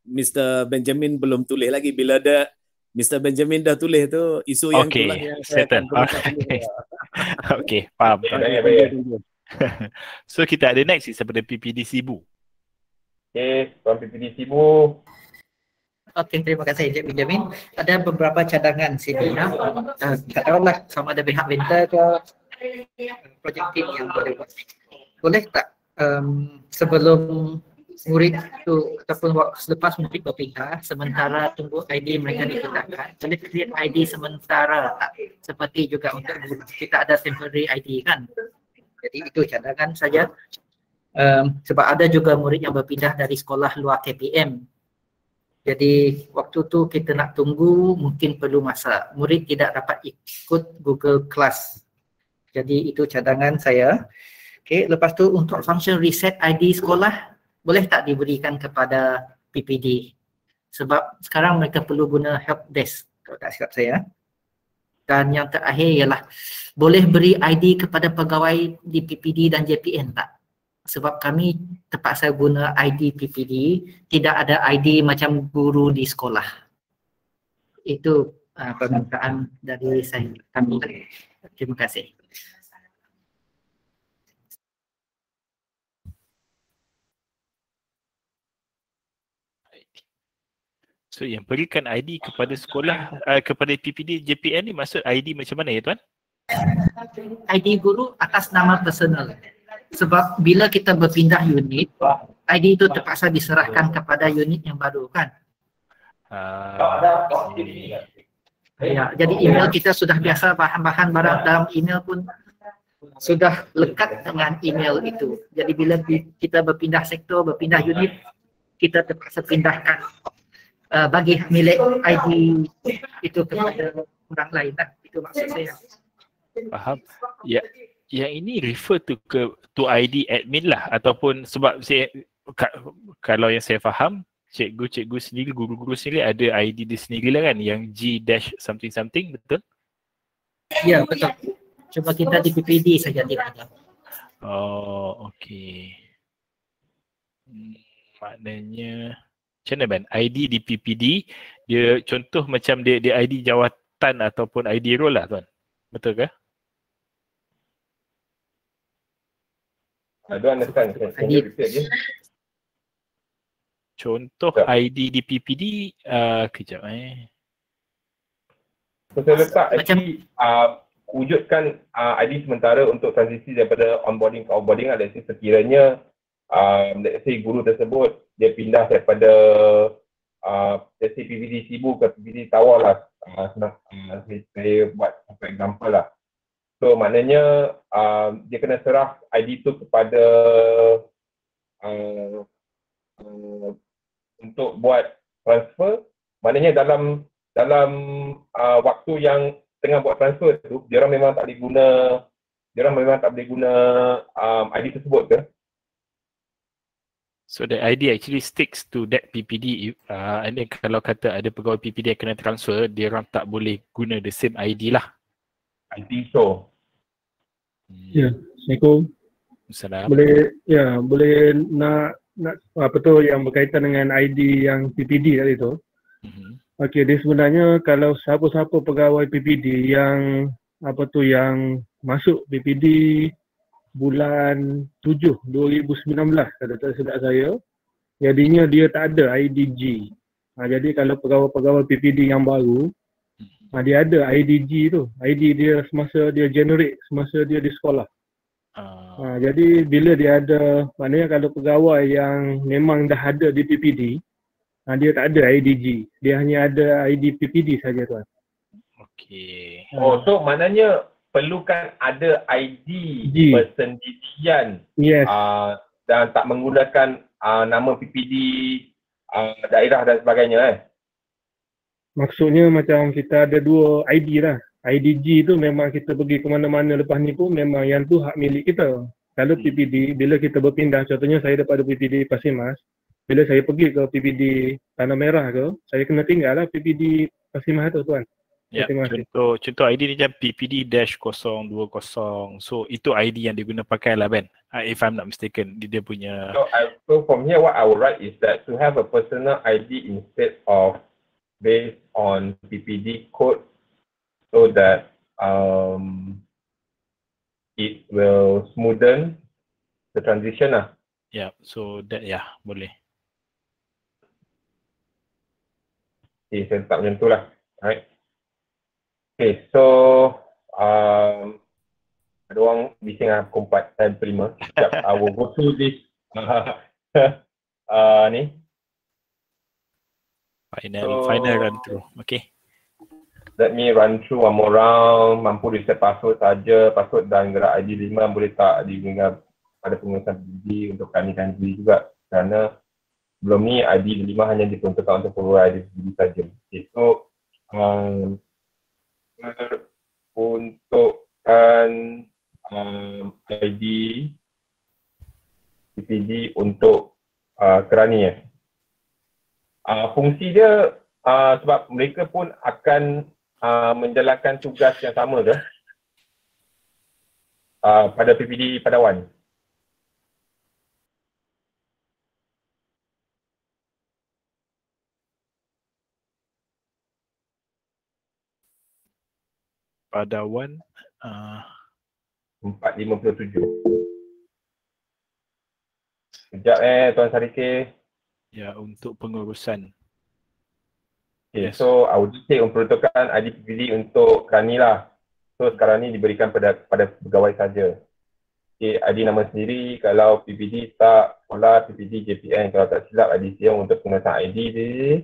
Mr. Benjamin belum tulis lagi. Bila Mr. Benjamin dah tulis tu, isu yang tu lah yang saya akan Okay, faham. So kita ada next daripada PPD Sibu. Okay, Tuan PPD Sibu. Okey, terima kasih Encik Benjamin. Ada beberapa cadangan sini. Tak tahu lah sama ada pihak vendor ke projek tim yang boleh buat. Boleh tak sebelum murid tu ataupun waktu selepas murid berpindah sementara tunggu ID mereka dipindahkan, boleh create ID sementara tak? Seperti juga untuk guru kita ada temporary ID kan. Jadi itu cadangan saja. Sebab ada juga murid yang berpindah dari sekolah luar KPM. Jadi waktu tu kita nak tunggu mungkin perlu masa. Murid tidak dapat ikut Google Class. Jadi itu cadangan saya. Okey, lepas tu untuk function reset ID sekolah boleh tak diberikan kepada PPD? Sebab sekarang mereka perlu guna help desk kalau tak silap saya. Dan yang terakhir ialah boleh beri ID kepada pegawai di PPD dan JPN tak? Sebab kami terpaksa guna ID PPD, tidak ada ID macam guru di sekolah. Itu permintaan dari saya. Kami. Terima kasih. So yang berikan ID kepada sekolah, kepada PPD JPN ni maksud ID macam mana ya tuan? ID guru atas nama personal. Sebab bila kita berpindah unit, ID itu terpaksa diserahkan kepada unit yang baru kan. Ya, jadi email kita sudah biasa, bahan-bahan barang dalam email pun sudah lekat dengan email itu. Jadi bila kita berpindah sektor, berpindah unit, kita terpaksa pindahkan bagi milik ID itu kepada orang lain lah. Itu maksud saya. Faham. Ya, yang ini refer to ID admin lah ataupun sebab saya kalau yang saya faham cikgu-cikgu sendiri, guru-guru sendiri ada ID dia sendiri lah kan yang G- something something, betul? Ya, betul. Cuma kita di PPD saja tidak ada. Oh, okey. Maknanya macam mana Ben? ID di PPD dia contoh macam dia ID jawatan ataupun ID role lah tuan. Betul ke? I don't understand. Can you repeat again? Contoh ID di PPD, kejap So, saya letak actually wujudkan ID sementara untuk transisi daripada onboarding ke offboarding. Let's say sekiranya let's say guru tersebut dia pindah daripada let's say PPD Sibu ke PPD Tawau lah. Saya buat for example lah. So maknanya dia kena serah ID tu kepada untuk buat transfer. Maknanya dalam waktu yang tengah buat transfer tu, dia orang memang tak boleh guna ID tersebut ke? So the ID actually sticks to that PPD and then kalau kata ada pegawai PPD yang kena transfer, dia orang tak boleh guna the same ID lah. I think so. Ya, Assalamualaikum. Assalamualaikum. Boleh nak apa tu yang berkaitan dengan ID yang PPD tadi tu. Okey, dia sebenarnya kalau siapa-siapa pegawai PPD yang yang masuk PPD bulan 7 2019 kalau tak silap saya, jadinya dia tak ada IDG. Jadi kalau pegawai-pegawai PPD yang baru, dia ada IDG tu. ID dia semasa dia generate, semasa dia di sekolah. Jadi bila dia ada, maknanya kalau pegawai yang memang dah ada di PPD, dia tak ada IDG. Dia hanya ada ID PPD saja tuan. Okey. Oh, so maknanya perlukan ada ID persendirian. Yes. Dan tak menggunakan nama PPD daerah dan sebagainya Maksudnya macam kita ada dua ID lah. IDG tu memang kita pergi ke mana-mana lepas ni pun memang yang tu hak milik kita. Kalau PPD, bila kita berpindah, contohnya saya daripada PPD Pasir Mas, bila saya pergi ke PPD Tanah Merah ke, saya kena tinggal lah PPD Pasir Mas tu tuan. Ya, contoh ID ni macam PPD-020. So itu ID yang dia guna pakai lah Ben. If I'm not mistaken, dia punya. So from here what I would write is that to have a personal ID instead of based on PPD code so that it will smoothen the transition lah. Yeah, so that boleh. Okay, saya letak macam tu lah. Alright. Okay, so ada orang bising lah pukul 4 time prima. I will go through this ni. Final run through. Okay. Let me run through one more round. Mampu reset password saja, password dan gerak ID 5 boleh tak digunakan pada pengurusan PPD untuk kami-kami sendiri juga, kerana sebelum ni ID 5 hanya diperuntukkan untuk pegawai ID sendiri saja. Okay, so peruntukan ID PPD untuk kerani fungsi dia sebab mereka pun akan menjalankan tugas yang sama ke pada PPD Padawan. Padawan 457. Sekejap Tuan Sarike. Ya, untuk pengurusan. Okay, so I would say peruntukan ID PPD untuk kerani lah. So sekarang ni diberikan pada pegawai saja. Okay, ID nama sendiri kalau PPD tak, sekolah PPD JPN, kalau tak silap ID CM untuk pengurusan ID dia.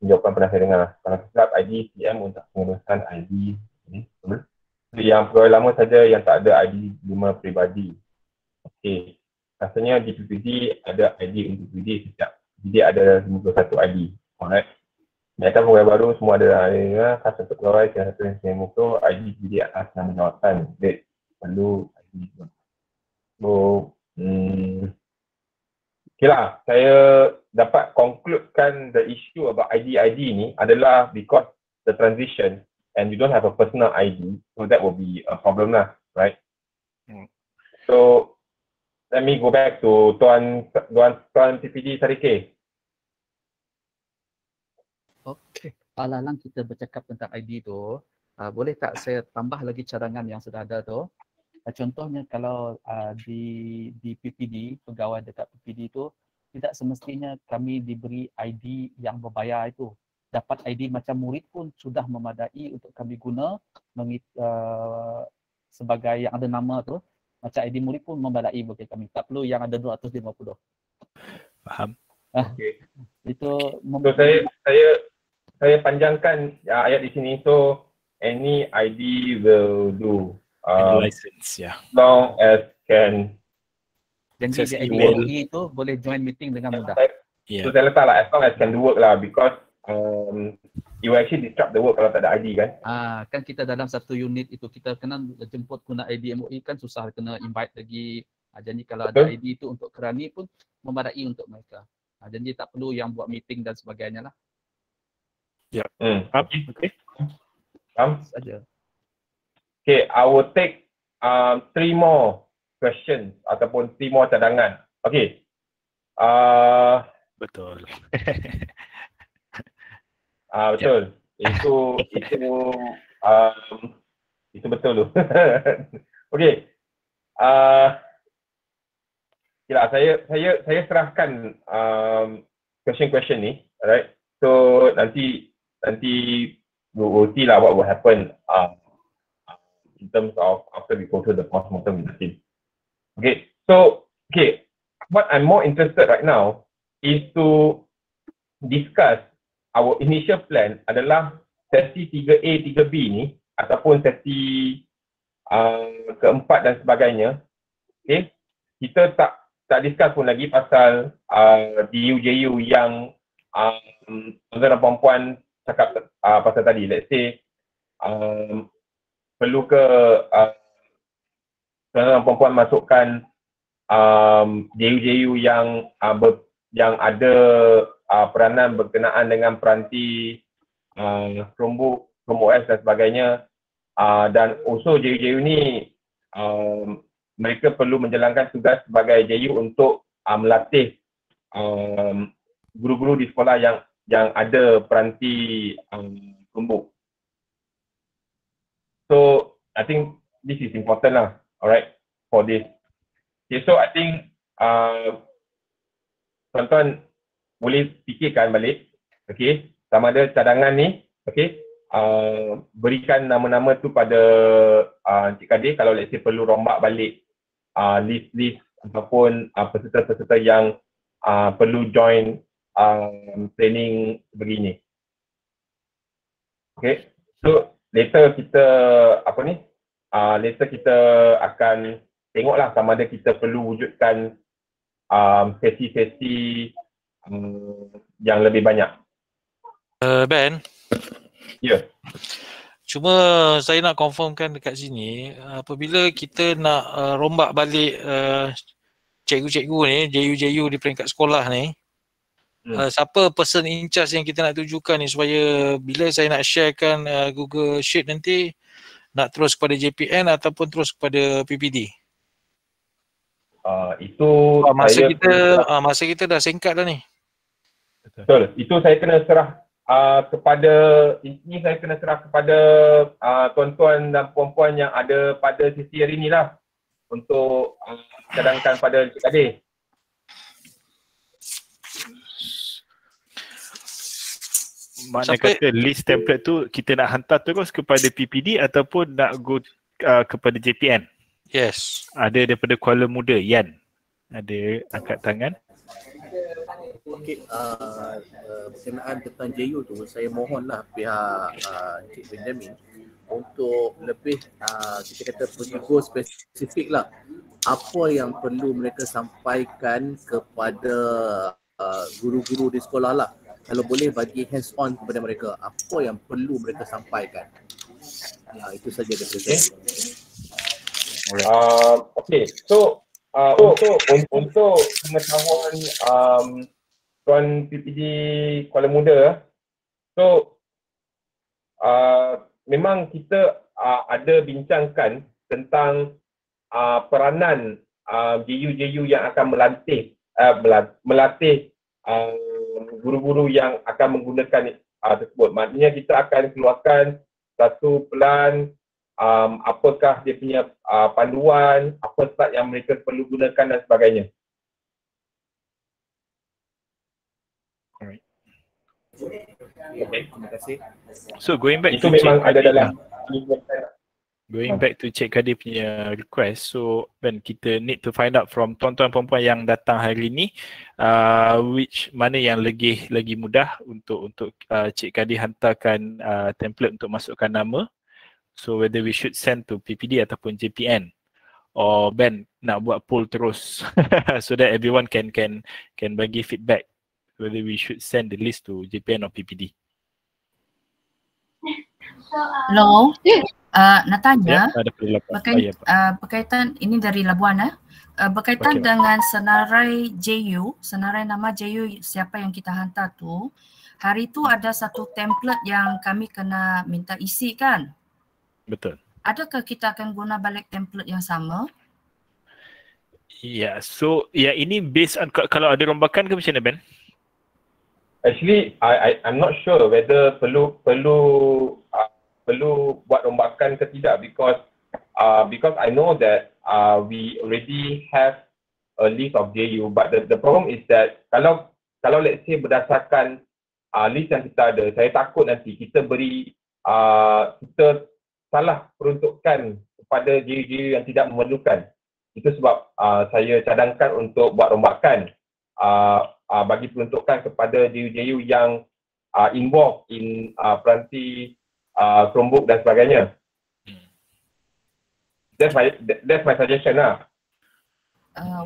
Jawapan pernah saya dengar. Kalau tak silap ID CM untuk pengurusan ID. Okay. So, yang pegawai lama saja yang tak ada ID 5 peribadi. Okay. Rasanya di PPD ada ID untuk PPD setiap PPD ada 51 ID. Alright. Nyata pegawai baru semua ada khas untuk pegawai yang satu yang CM itu ID PPD atas nama jawatan. Date perlu ID. So, okay lah. Saya dapat concludekan the issue about ID ni adalah because the transition and you don't have a personal ID, so that will be a problem lah, right? So, let me go back to Tuan PPD Sarike. Okey, alalang kita bercakap tentang ID tu, boleh tak saya tambah lagi cadangan yang sudah ada tu? Contohnya kalau di PPD, pegawai dekat PPD tu, tidak semestinya kami diberi ID yang berbayar itu. Dapat ID macam murid pun sudah memadai untuk kami guna sebagai yang ada nama tu. Macam ID murid pun memadai bagi kami. Tak perlu yang ada 250. Faham. Okay. Itu so saya panjangkan ayat di sini. So any ID will do. License, ya. As long as can. Janji dia ID itu boleh join meeting dengan mudah. So saya letak lah as long as can do work lah, because it will actually disrupt the work kalau tak ada ID kan. Kan kita dalam satu unit itu kita kena jemput guna ID MOE kan susah, kena invite lagi. Janji kalau ada ID itu untuk kerani pun memadai untuk mereka. Janji tak perlu yang buat meeting dan sebagainya lah. Ya. Okay. Saja. Okay, I will take 3 more questions ataupun 3 more cadangan. Okay. Betul. Betul. Itu betul tu. Okey. Kira saya serahkan question ni, alright. So nanti we'll see lah what will happen in terms of after we go through the postmortem in the team. Okay. So what I'm more interested right now is to discuss our initial plan adalah sesi 3A, 3B ni ataupun sesi keempat dan sebagainya. Okay. Kita tak discuss pun lagi pasal DUJU yang tuan-tuan dan puan-puan cakap pasal tadi. Let's say perlu ke tuan-tuan dan puan-puan masukkan DUJU yang ada peranan berkenaan dengan peranti Chromebook, Chrome OS dan sebagainya, dan also JU ni mereka perlu menjalankan tugas sebagai JU untuk melatih guru-guru di sekolah yang ada peranti Chromebook. So I think this is important lah, alright, for this. Okay, so I think tuan-tuan boleh fikirkan balik, okay, sama ada cadangan ni, okay, berikan nama-nama tu pada Encik Kadir kalau let's say perlu rombak balik list-list ataupun peserta-peserta yang perlu join training begini. Okay, so later kita later kita akan tengoklah sama ada kita perlu wujudkan sesi-sesi yang lebih banyak. Ben? Ya. Yeah. Cuma saya nak confirmkan dekat sini, apabila kita nak rombak balik cikgu-cikgu ni, JU-JU di peringkat sekolah ni, siapa person in charge yang kita nak tujukan ni supaya bila saya nak sharekan Google Sheet nanti, nak terus kepada JPN ataupun terus kepada PPD? Itu masa kita dah singkat dah ni. Betul. Itu saya kena serah kepada tuan-tuan dan puan-puan yang ada pada sesi hari ni lah untuk cadangkan pada Encik Kadir. Mana kata list template tu kita nak hantar terus kepada PPD ataupun nak go kepada JPN? Yes. Ada daripada Kuala Muda, Yan. Ada angkat tangan. Okey, berkenaan tentang JU tu, saya mohonlah pihak Encik Benjamin untuk lebih kita kata pergi go spesifik lah. Apa yang perlu mereka sampaikan kepada guru-guru di sekolah lah. Kalau boleh bagi hands on kepada mereka, apa yang perlu mereka sampaikan. Itu saja daripada saya. Okay, so untuk pengetahuan Tuan PPD Kuala Muda, so memang kita ada bincangkan tentang peranan JU-JU yang akan melatih guru-guru yang akan menggunakan tersebut. Maknanya kita akan keluarkan satu plan, apakah dia punya panduan, apa start yang mereka perlu gunakan dan sebagainya. Okay, terima kasih. So going back itu to memang ada dalam going back to Cik Kadir punya request, so Ben, kita need to find out from tuan-tuan perempuan yang datang hari ni which mana yang lagi mudah untuk Cik Kadir hantarkan template untuk masukkan nama. So whether we should send to PPD ataupun JPN, or Ben nak buat poll terus so that everyone can bagi feedback whether we should send the list to JPN or PPD. Hello, nak tanya ya, berkaitan ini dari Labuan berkaitan dengan senarai JU, senarai nama JU siapa yang kita hantar tu, hari tu ada satu template yang kami kena minta isi kan? Betul. Adakah kita akan guna balik template yang sama? Ya, so ini based on kalau ada rombakan ke macam mana, Ben? Actually, I'm not sure whether perlu buat rombakan ke tidak, because I know that we already have a list of JU, but the problem is that kalau let's say berdasarkan list yang kita ada, saya takut nanti kita kita salah peruntukan kepada JU-JU yang tidak memerlukan. Itu sebab saya cadangkan untuk buat rombakan bagi peruntukan kepada JU-JU yang involved in peranti Chromebook dan sebagainya. That's my suggestion lah.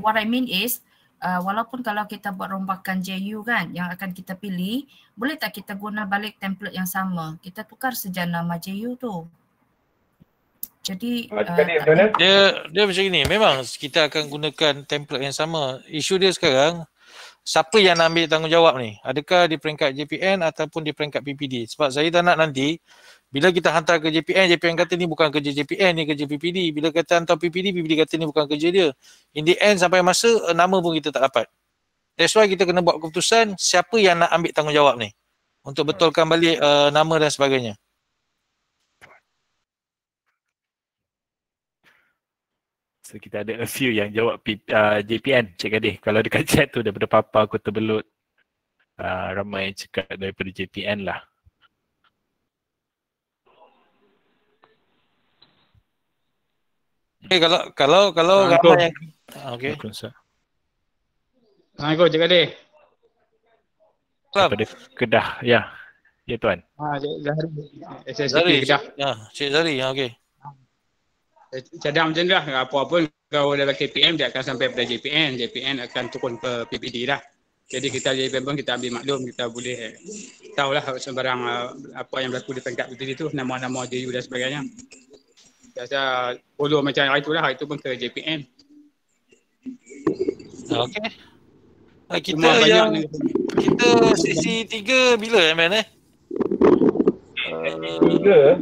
What I mean is, walaupun kalau kita buat rombakan JU kan yang akan kita pilih, boleh tak kita guna balik template yang sama? Kita tukar saja nama JU tu. Jadi dia macam ni, memang kita akan gunakan template yang sama. Isu dia sekarang, siapa yang nak ambil tanggungjawab ni? Adakah di peringkat JPN ataupun di peringkat PPD? Sebab saya tak nak nanti bila kita hantar ke JPN, JPN kata ni bukan kerja JPN, ni kerja PPD. Bila kita hantar PPD, PPD kata ni bukan kerja dia. In the end sampai masa nama pun kita tak dapat. That's why kita kena buat keputusan siapa yang nak ambil tanggungjawab ni untuk betulkan balik nama dan sebagainya. So kita ada a few yang jawab JPN, Cik Kadir. Kalau dekat chat tu daripada Papa Kota Belud, ramai yang cakap daripada JPN lah. Okay, kalau ramai yang Assalamualaikum Cik Kadir. Daripada Kedah, ya. Ya Tuan. Cik Zahri. SSCP Zari, Kedah. Cik Zari, okey. Cadang macam ni lah, apa-apa kalau dalam KPM dia akan sampai pada JPN. JPN akan turun ke PPD lah. Jadi kita jadi member, kita ambil maklum, kita boleh tahulah sembarang apa yang berlaku di peringkat PPD tu, nama-nama JU dan sebagainya. Biasa follow macam hari tu lah, hari tu pun ke JPN. Okey. Kita sesi 3 bila Ben Sesi 3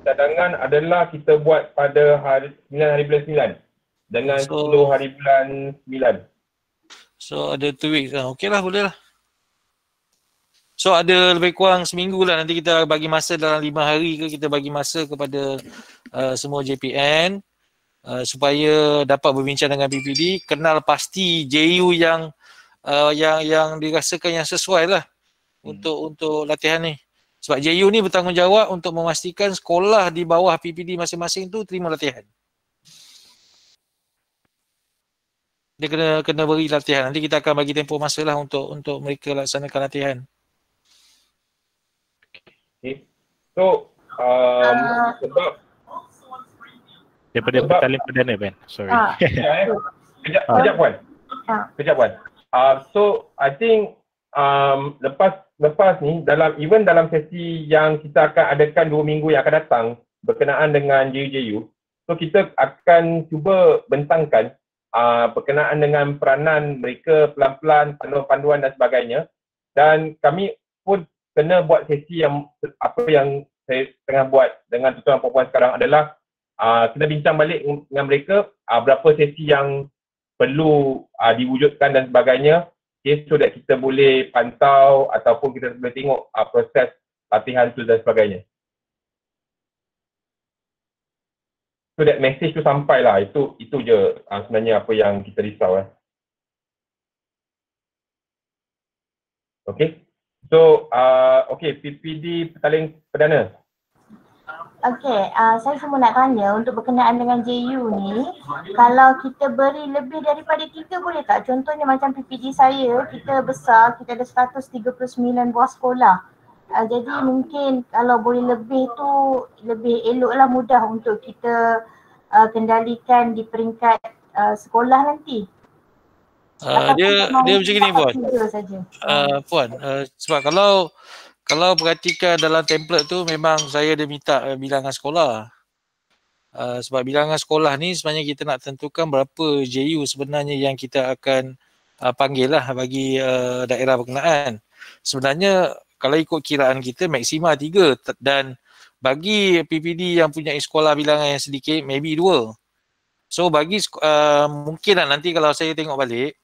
cadangan adalah kita buat pada hari 9 hari bulan 9 dengan 10 hari bulan 9. So ada 2 weeks lah. Okey lah, boleh lah. So ada lebih kurang seminggu lah. Nanti kita bagi masa dalam 5 hari ke kita bagi masa kepada semua JPN supaya dapat berbincang dengan PPD, kenal pasti JU yang dirasakan yang sesuai lah untuk latihan ni. Sebab JU ni bertanggungjawab untuk memastikan sekolah di bawah PPD masing-masing tu terima latihan. Dia kena beri latihan. Nanti kita akan bagi tempoh masa lah untuk mereka laksanakan latihan. Okay. So, sebab daripada Petaling Perdana Ben. Sorry. Kejap Puan. So, I think lepas ni dalam sesi yang kita akan adakan 2 minggu yang akan datang berkenaan dengan JU, so kita akan cuba bentangkan berkenaan dengan peranan mereka pelan-pelan, panduan-panduan dan sebagainya, dan kami pun kena buat sesi yang saya tengah buat dengan tuan-tuan perempuan sekarang adalah kena bincang balik dengan mereka berapa sesi yang perlu diwujudkan dan sebagainya. Okay, so that kita boleh pantau ataupun kita boleh tengok proses latihan tu dan sebagainya. So that message tu sampai lah. Itu je sebenarnya apa yang kita risau. Okay. So, PPD Petaling Perdana. Okey, saya cuma nak tanya untuk berkenaan dengan JU ni, kalau kita beri lebih daripada 3 boleh tak? Contohnya macam PPD saya, kita besar, kita ada 139 buah sekolah. Jadi mungkin kalau boleh lebih tu, lebih eloklah, mudah untuk kita kendalikan di peringkat sekolah nanti. Dia macam ni Puan. Puan, sebab kalau perhatikan dalam template tu memang saya ada minta bilangan sekolah. Sebab bilangan sekolah ni sebenarnya kita nak tentukan berapa JU sebenarnya yang kita akan panggil lah bagi daerah berkenaan. Sebenarnya kalau ikut kiraan kita maksima 3 dan bagi PPD yang punya sekolah bilangan yang sedikit maybe 2. So bagi mungkin lah nanti kalau saya tengok balik,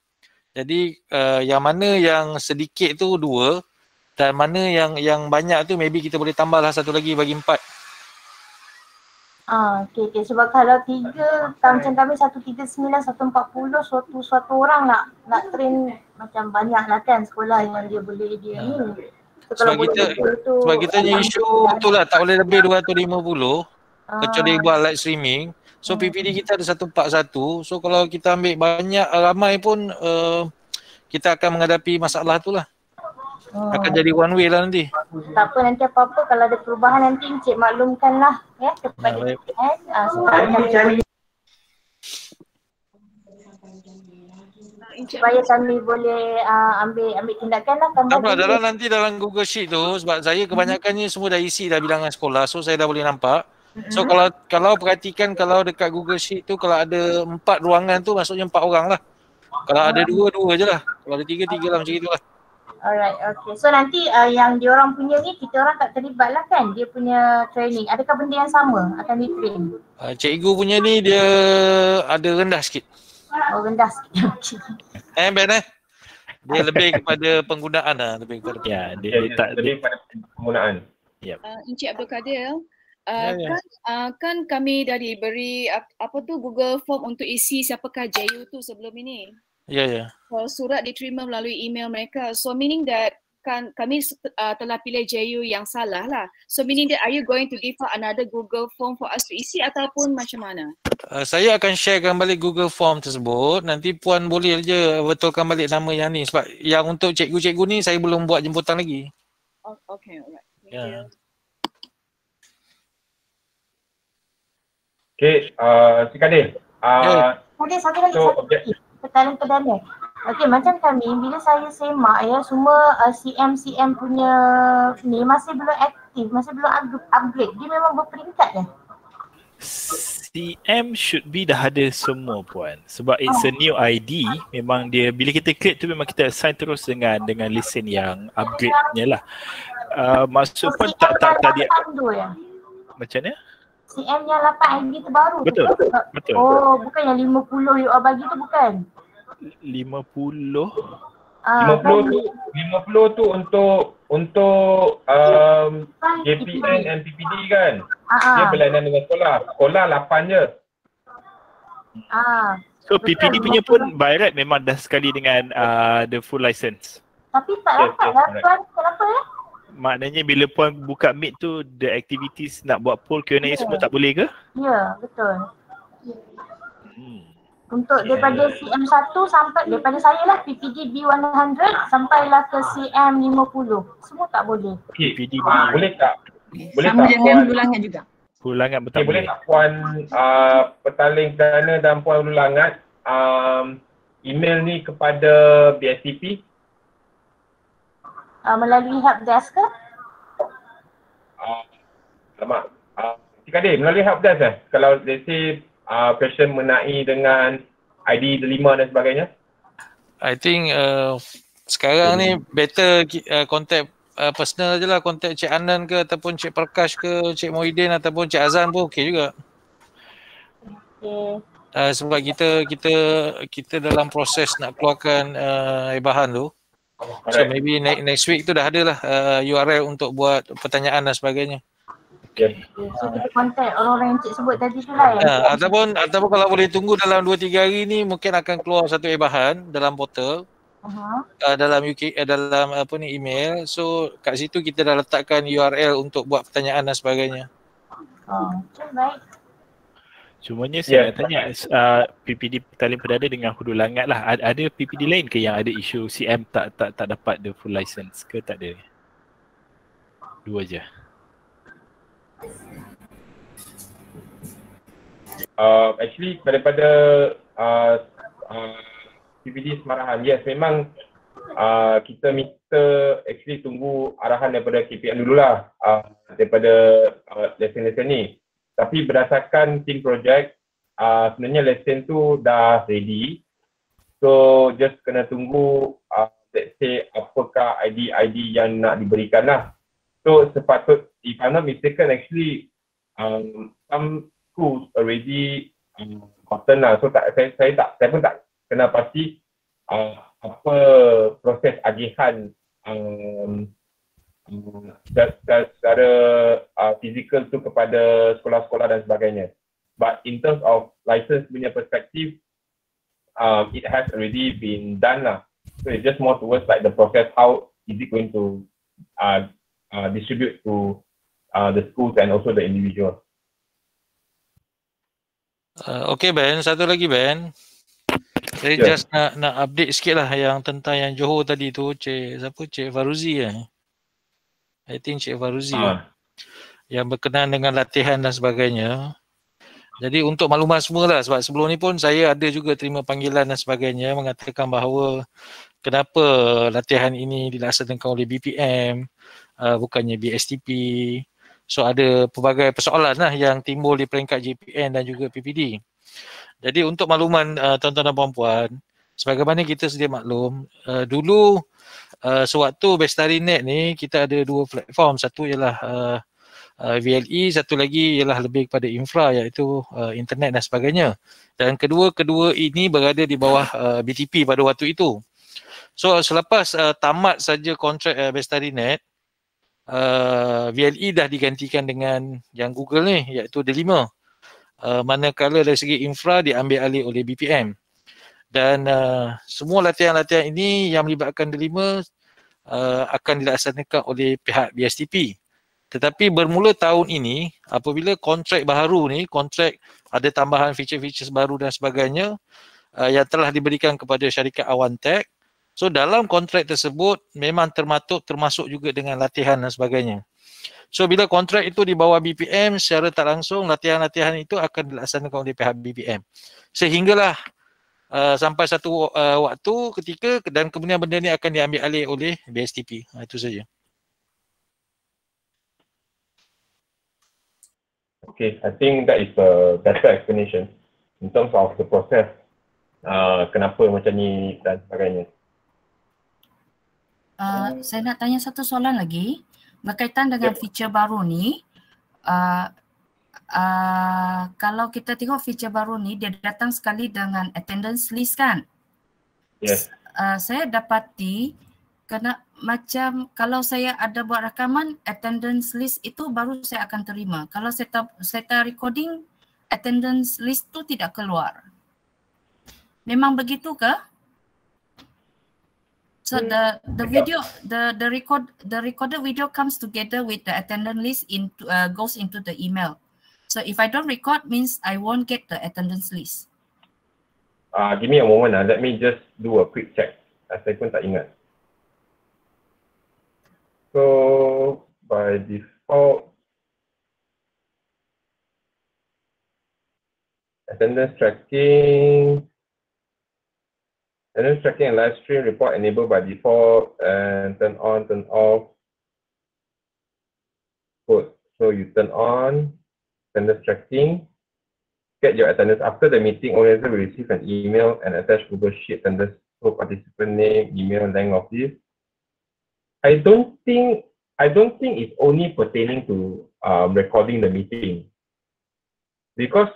jadi yang mana yang sedikit tu 2 dan mana yang banyak tu maybe kita boleh tambahlah satu lagi bagi 4. Okay. Sebab kalau 3 macam kami 139, 140, suatu orang nak train macam banyak lah kan sekolah yang dia boleh dia ni. So, sebab kita punya isu betul lah tak boleh lebih 250 kecuali buat live streaming. So PPD kita ada 141. So kalau kita ambil banyak ramai pun kita akan menghadapi masalah tu lah. Akan jadi one way lah nanti. Tak apa, nanti apa-apa kalau ada perubahan nanti Encik maklumkanlah ya kepada JPN. Supaya kami boleh ambil tindakan lah. Tak apa, nanti dalam Google Sheet tu sebab saya kebanyakannya semua dah isi dah bilangan sekolah, so saya dah boleh nampak. So kalau perhatikan kalau dekat Google Sheet tu kalau ada 4 ruangan tu maksudnya 4 orang lah. Kalau ada 2 je lah. Kalau ada 3 lah macam itulah. Alright, okay. So nanti yang diorang punya ni kita orang tak terlibat lah kan dia punya training. Adakah benda yang sama akan di-train? Cikgu punya ni dia ada rendah sikit. Oh, rendah sikit. Ben dia lebih kepada penggunaan lah. Lebih kepada dia lebih kepada penggunaan. Encik Abdul Kadir, kan kami dah diberi Google Form untuk isi siapakah JU tu sebelum ini. Ya. Surat diterima melalui email mereka. So meaning that telah pilih JU yang salah lah. So meaning that are you going to give her another Google form for us to isi ataupun macam mana? Saya akan sharekan balik Google Form tersebut. Nanti puan boleh je betulkan balik nama yang ni. Sebab yang untuk cikgu-cikgu ni saya belum buat jemputan lagi. Oh, okay, alright. Thank Ya. you. Okay, Cik Kadir. Satu lagi. Pertanyaan perdana. Okey, macam kami bila saya semak ya semua CM punya ni masih belum aktif, masih belum upgrade. Dia memang berperingkat ya? CM should be dah ada semua puan. Sebab it's a new ID, memang dia bila kita klik tu memang kita assign terus dengan lesen yang upgrade-nya lah. Maksud pun tak dia Ya? macam mana? CM yang 8 ID terbaru Betul. tu. Betul. Oh, bukan yang 50 you all bagi tu bukan? 50 50 tu untuk JPN and PPD kan. Dia berlainan dengan sekolah. Sekolah 8 je. So PPD punya pun by right memang dah sekali dengan the full license. Tapi tak dapat lah tuan. Kenapa ya? Maknanya bila puan buka Meet tu the activities nak buat poll Q&A semua tak boleh ke? Ya, betul. Untuk daripada CM1 sampai daripada saya lah PPD B100 sampailah ke CM50. Semua tak boleh. PPD boleh tak? Boleh Sama tak dengan puan? ulangan juga. Ulangan betul. Boleh tak puan Petaling Perdana dan puan Ulangat email ni kepada BSTP? Melalui helpdesk ke? Alamak. Cik Kadir, melalui helpdesk kalau let's say question mengenai dengan ID delima dan sebagainya? I think sekarang ni better contact personal je lah, contact Cik Anan ke ataupun Cik Prakash ke Cik Muhyiddin ataupun Cik Azan pun okey juga. Sebab kita dalam proses nak keluarkan ibahan tu. So maybe next week tu dah ada lah URL untuk buat pertanyaan dan sebagainya. Okay. So kita contact orang-orang yang cik sebut tadi tu lah ya. Ataupun kalau boleh tunggu dalam 2-3 hari ni mungkin akan keluar satu ibahan dalam portal. Dalam dalam email. So kat situ kita dah letakkan URL untuk buat pertanyaan dan sebagainya. Okay, baik. Cumanya saya nak tanya PPD Petaling Perdana dengan Hulu Langat lah, ada PPD lain ke yang ada isu CM tak dapat the full license ke tak ada? Dua je. Actually daripada PPD Semarahan, yes memang kita minta actually tunggu arahan daripada KPM dululah daripada lesen-lesen ni. Tapi berdasarkan team project, sebenarnya lesen tu dah ready. So just kena tunggu let's say apakah ID yang nak diberikan lah. So sepatut, if I'm not mistaken actually some schools already gotten lah. So saya pun tak kena pasti apa proses agihan secara fizikal tu kepada sekolah-sekolah dan sebagainya. But in terms of license punya perspektif, it has already been done lah. So it's just more towards like the process, how is it going to distribute to the schools and also the individual. Okay Ben, satu lagi Ben. Saya just nak update sikit lah yang tentang yang Johor tadi tu, Cik Faruzi I think Cik Faruzi yang berkenaan dengan latihan dan sebagainya. Jadi untuk makluman semua lah, sebab sebelum ni pun saya ada juga terima panggilan dan sebagainya mengatakan bahawa kenapa latihan ini dilaksanakan oleh BPM bukannya BSTP. So ada pelbagai persoalan lah yang timbul di peringkat JPN dan juga PPD. Jadi untuk makluman tuan-tuan dan puan-puan, sebagaimana kita sedia maklum, dulu sewaktu Bestari.net ni kita ada dua platform. Satu ialah VLE, satu lagi ialah lebih kepada infra iaitu internet dan sebagainya. Dan kedua ini berada di bawah BTP pada waktu itu. So selepas tamat saja kontrak Bestari.net, VLE dah digantikan dengan yang Google ni iaitu D5. Manakala dari segi infra diambil alih oleh BPM. Dan semua latihan-latihan ini yang melibatkan D5 akan dilaksanakan oleh pihak BSTP. Tetapi bermula tahun ini, apabila kontrak baru ni, kontrak ada tambahan feature-feature baru dan sebagainya yang telah diberikan kepada syarikat Awantech. So dalam kontrak tersebut memang termasuk juga dengan latihan dan sebagainya. So bila kontrak itu di bawah BPM, secara tak langsung latihan-latihan itu akan dilaksanakan oleh pihak BPM. Sehinggalah sampai satu waktu ketika dan kemudian benda ni akan diambil alih oleh BSTP. Itu saja. Okay, I think that is a better explanation in terms of the process. Kenapa macam ni dan sebagainya. Saya nak tanya satu soalan lagi berkaitan dengan feature baru ni. Kalau kita tengok feature baru ni, dia datang sekali dengan attendance list kan? Yes. Saya dapati kena macam kalau saya ada buat rakaman, attendance list itu baru saya akan terima. Kalau saya recording, attendance list tu tidak keluar. Memang begitu ke? So the recorded video comes together with the attendance list goes into the email. So if I don't record means I won't get the attendance list. Give me a moment. Let me just do a quick check. Saya pun tak ingat. So by default, attendance tracking and live stream report enabled by default and turn on, turn off. Good. So you turn on attendance tracking. Get your attendance after the meeting. Organizer will receive an email and attach Google Sheet attendance for participant name, email, length of this. I don't think it's only pertaining to recording the meeting, because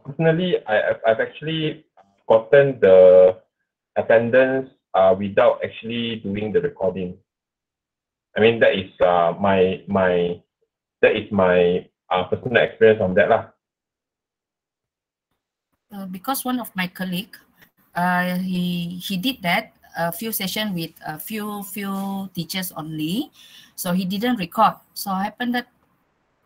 personally I've actually gotten the attendance without actually doing the recording. I mean that is my personal experience on that lah. Because one of my colleague, he did that a few sessions with a few teachers only, so he didn't record. So happened that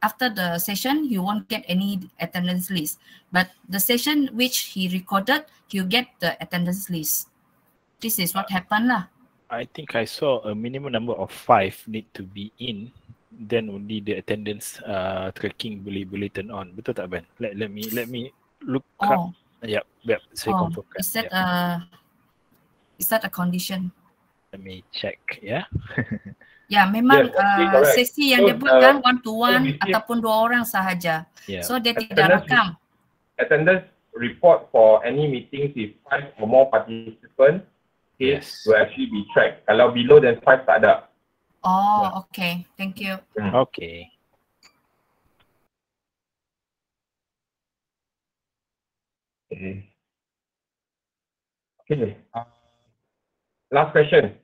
after the session you won't get any attendance list, but the session which he recorded you get the attendance list. This is what happened lah. I think I saw a minimum number of 5 need to be in, then only the attendance tracking boleh turn on. Betul tak Ben? Let me look up. Yep, saya confirmkan. Is that a condition? Let me check, ya. Ya, memang sesi yang dia buat kan one to one ataupun 2 orang sahaja. Yeah. So dia tidak rakam. Attendance report for any meetings with 5 or more participants will actually be tracked. Kalau below than 5 tak ada. Oh, okay. Thank you. Okay. Okay. Last question.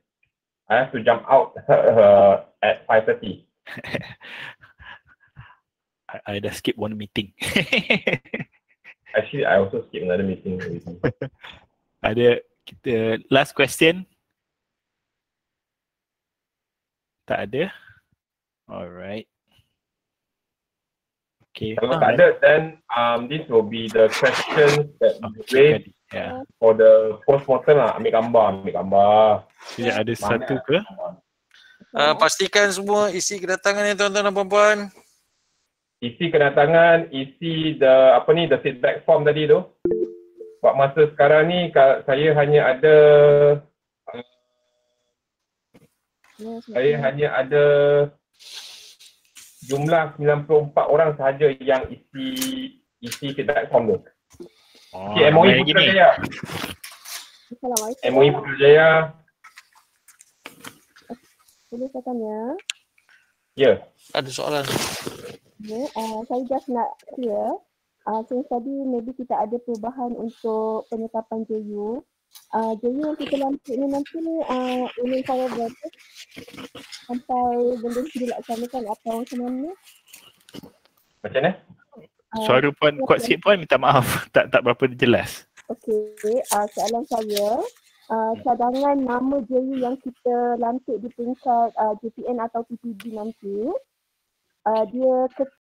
I have to jump out at 5:30. I dah skip one meeting. Actually, I also skip another meeting. Ada kita last question? Tak ada? Alright. Okay. Kalau tak ada, then this will be the questions that we raise for the postmortem lah. Ambil gambar. Tidak ada satu ke? Pastikan semua isi kedatangan ya tuan-tuan dan puan-puan. Isi kedatangan, isi the feedback form tadi tu. Buat masa sekarang ni saya hanya ada jumlah 94 orang sahaja yang isi feedback form tu. MOE Putrajaya. MOE Putrajaya. Boleh saya tanya? Ya. Ada soalan. Saya just nak clear. Since tadi maybe kita ada perubahan untuk penetapan JU. JU yang kita lantik ni nanti ini saya berapa sampai benda dilaksanakan atau macam mana? Macam mana? Suara puan kuat sikit puan, minta maaf. Tak berapa jelas. Okey, soalan saya cadangan nama JU yang kita lantik di peringkat JPN atau PPD nanti, dia